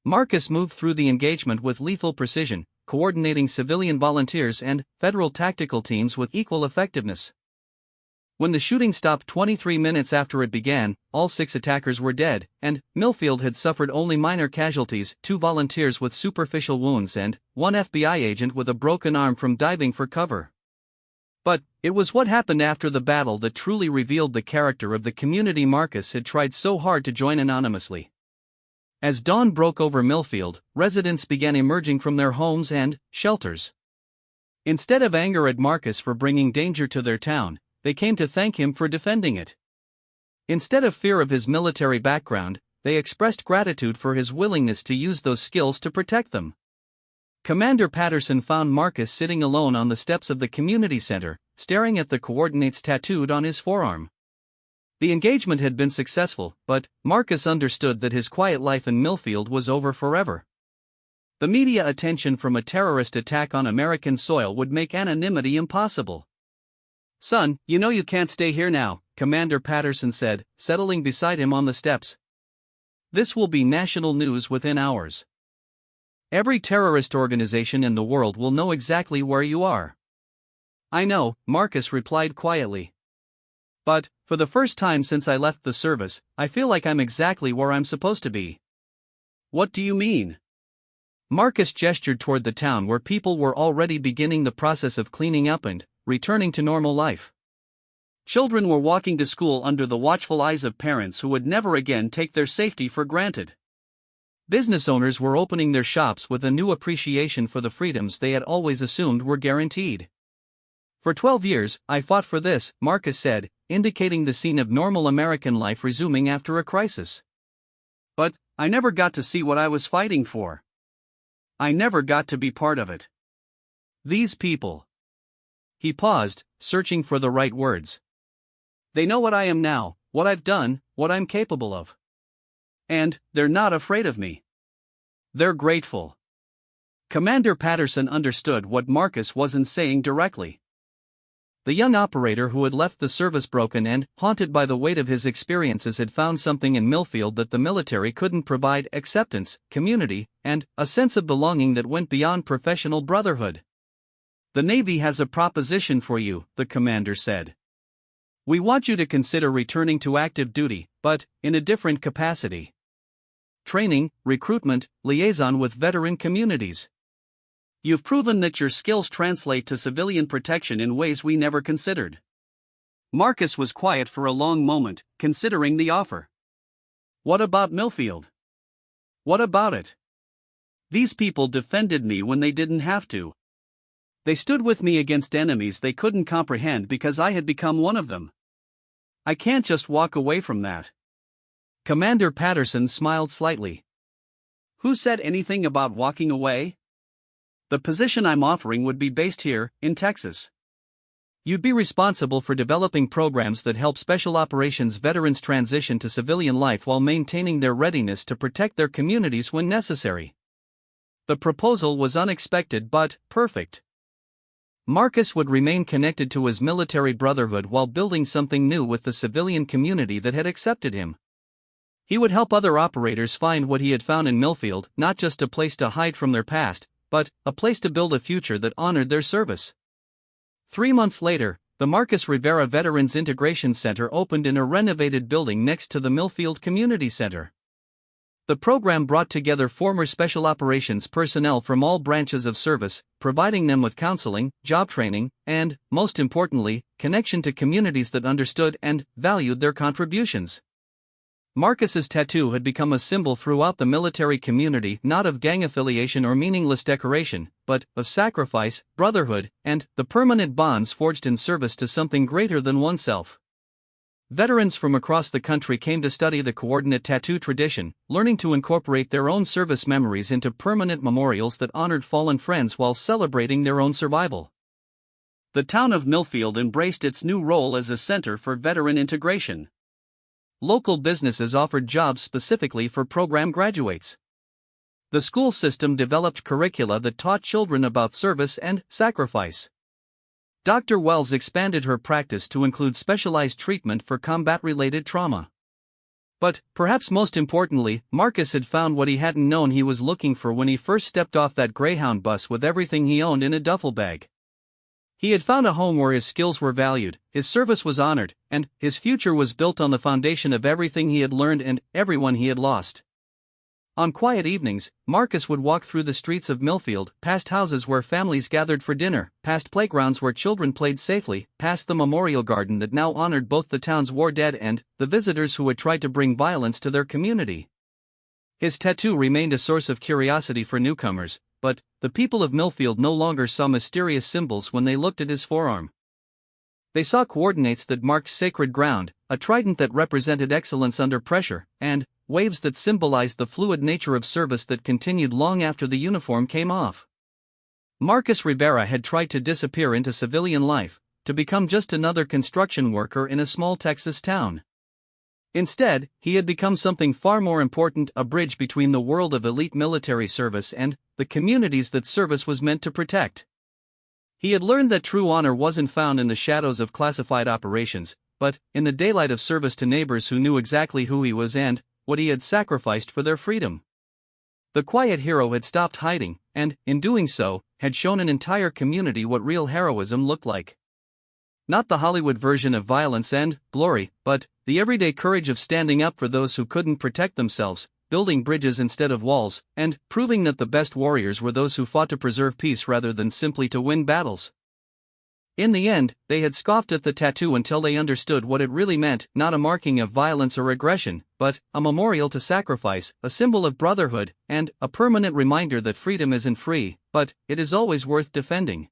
Marcus moved through the engagement with lethal precision, coordinating civilian volunteers and federal tactical teams with equal effectiveness. When the shooting stopped 23 minutes after it began, all 6 attackers were dead, and Millfield had suffered only minor casualties, 2 volunteers with superficial wounds and 1 FBI agent with a broken arm from diving for cover. But it was what happened after the battle that truly revealed the character of the community Marcus had tried so hard to join anonymously. As dawn broke over Millfield, residents began emerging from their homes and shelters. Instead of anger at Marcus for bringing danger to their town, they came to thank him for defending it. Instead of fear of his military background, they expressed gratitude for his willingness to use those skills to protect them. Commander Patterson found Marcus sitting alone on the steps of the community center, staring at the coordinates tattooed on his forearm. The engagement had been successful, but Marcus understood that his quiet life in Millfield was over forever. The media attention from a terrorist attack on American soil would make anonymity impossible. "Son, you know you can't stay here now," Commander Patterson said, settling beside him on the steps. "This will be national news within hours. Every terrorist organization in the world will know exactly where you are." "I know," Marcus replied quietly. "But, for the first time since I left the service, I feel like I'm exactly where I'm supposed to be." "What do you mean?" Marcus gestured toward the town where people were already beginning the process of cleaning up and returning to normal life. Children were walking to school under the watchful eyes of parents who would never again take their safety for granted. Business owners were opening their shops with a new appreciation for the freedoms they had always assumed were guaranteed. "For 12 years, I fought for this," Marcus said, indicating the scene of normal American life resuming after a crisis. "But I never got to see what I was fighting for. I never got to be part of it. These people." He paused, searching for the right words. "They know what I am now, what I've done, what I'm capable of. And they're not afraid of me. They're grateful." Commander Patterson understood what Marcus wasn't saying directly. The young operator who had left the service broken and haunted by the weight of his experiences had found something in Millfield that the military couldn't provide: acceptance, community, and a sense of belonging that went beyond professional brotherhood. "The Navy has a proposition for you," the commander said. "We want you to consider returning to active duty, but in a different capacity. Training, recruitment, liaison with veteran communities. You've proven that your skills translate to civilian protection in ways we never considered." Marcus was quiet for a long moment, considering the offer. "What about Millfield? What about it? These people defended me when they didn't have to. They stood with me against enemies they couldn't comprehend because I had become one of them. I can't just walk away from that." Commander Patterson smiled slightly. "Who said anything about walking away? The position I'm offering would be based here, in Texas. You'd be responsible for developing programs that help special operations veterans transition to civilian life while maintaining their readiness to protect their communities when necessary." The proposal was unexpected but perfect. Marcus would remain connected to his military brotherhood while building something new with the civilian community that had accepted him. He would help other operators find what he had found in Millfield: not just a place to hide from their past, but a place to build a future that honored their service. 3 months later, the Marcus Rivera Veterans Integration Center opened in a renovated building next to the Millfield Community Center. The program brought together former special operations personnel from all branches of service, providing them with counseling, job training, and, most importantly, connection to communities that understood and valued their contributions. Marcus's tattoo had become a symbol throughout the military community, not of gang affiliation or meaningless decoration, but of sacrifice, brotherhood, and the permanent bonds forged in service to something greater than oneself. Veterans from across the country came to study the coordinate tattoo tradition, learning to incorporate their own service memories into permanent memorials that honored fallen friends while celebrating their own survival. The town of Millfield embraced its new role as a center for veteran integration. Local businesses offered jobs specifically for program graduates. The school system developed curricula that taught children about service and sacrifice. Dr. Wells expanded her practice to include specialized treatment for combat-related trauma. But, perhaps most importantly, Marcus had found what he hadn't known he was looking for when he first stepped off that Greyhound bus with everything he owned in a duffel bag. He had found a home where his skills were valued, his service was honored, and his future was built on the foundation of everything he had learned and everyone he had lost. On quiet evenings, Marcus would walk through the streets of Millfield, past houses where families gathered for dinner, past playgrounds where children played safely, past the memorial garden that now honored both the town's war dead and the visitors who had tried to bring violence to their community. His tattoo remained a source of curiosity for newcomers, but the people of Millfield no longer saw mysterious symbols when they looked at his forearm. They saw coordinates that marked sacred ground, a trident that represented excellence under pressure, and waves that symbolized the fluid nature of service that continued long after the uniform came off. Marcus Rivera had tried to disappear into civilian life, to become just another construction worker in a small Texas town. Instead, he had become something far more important, a bridge between the world of elite military service and the communities that service was meant to protect. He had learned that true honor wasn't found in the shadows of classified operations, but in the daylight of service to neighbors who knew exactly who he was and what he had sacrificed for their freedom. The quiet hero had stopped hiding, and, in doing so, had shown an entire community what real heroism looked like. Not the Hollywood version of violence and glory, but the everyday courage of standing up for those who couldn't protect themselves, building bridges instead of walls, and proving that the best warriors were those who fought to preserve peace rather than simply to win battles. In the end, they had scoffed at the tattoo until they understood what it really meant, not a marking of violence or aggression, but a memorial to sacrifice, a symbol of brotherhood, and a permanent reminder that freedom isn't free, but it is always worth defending.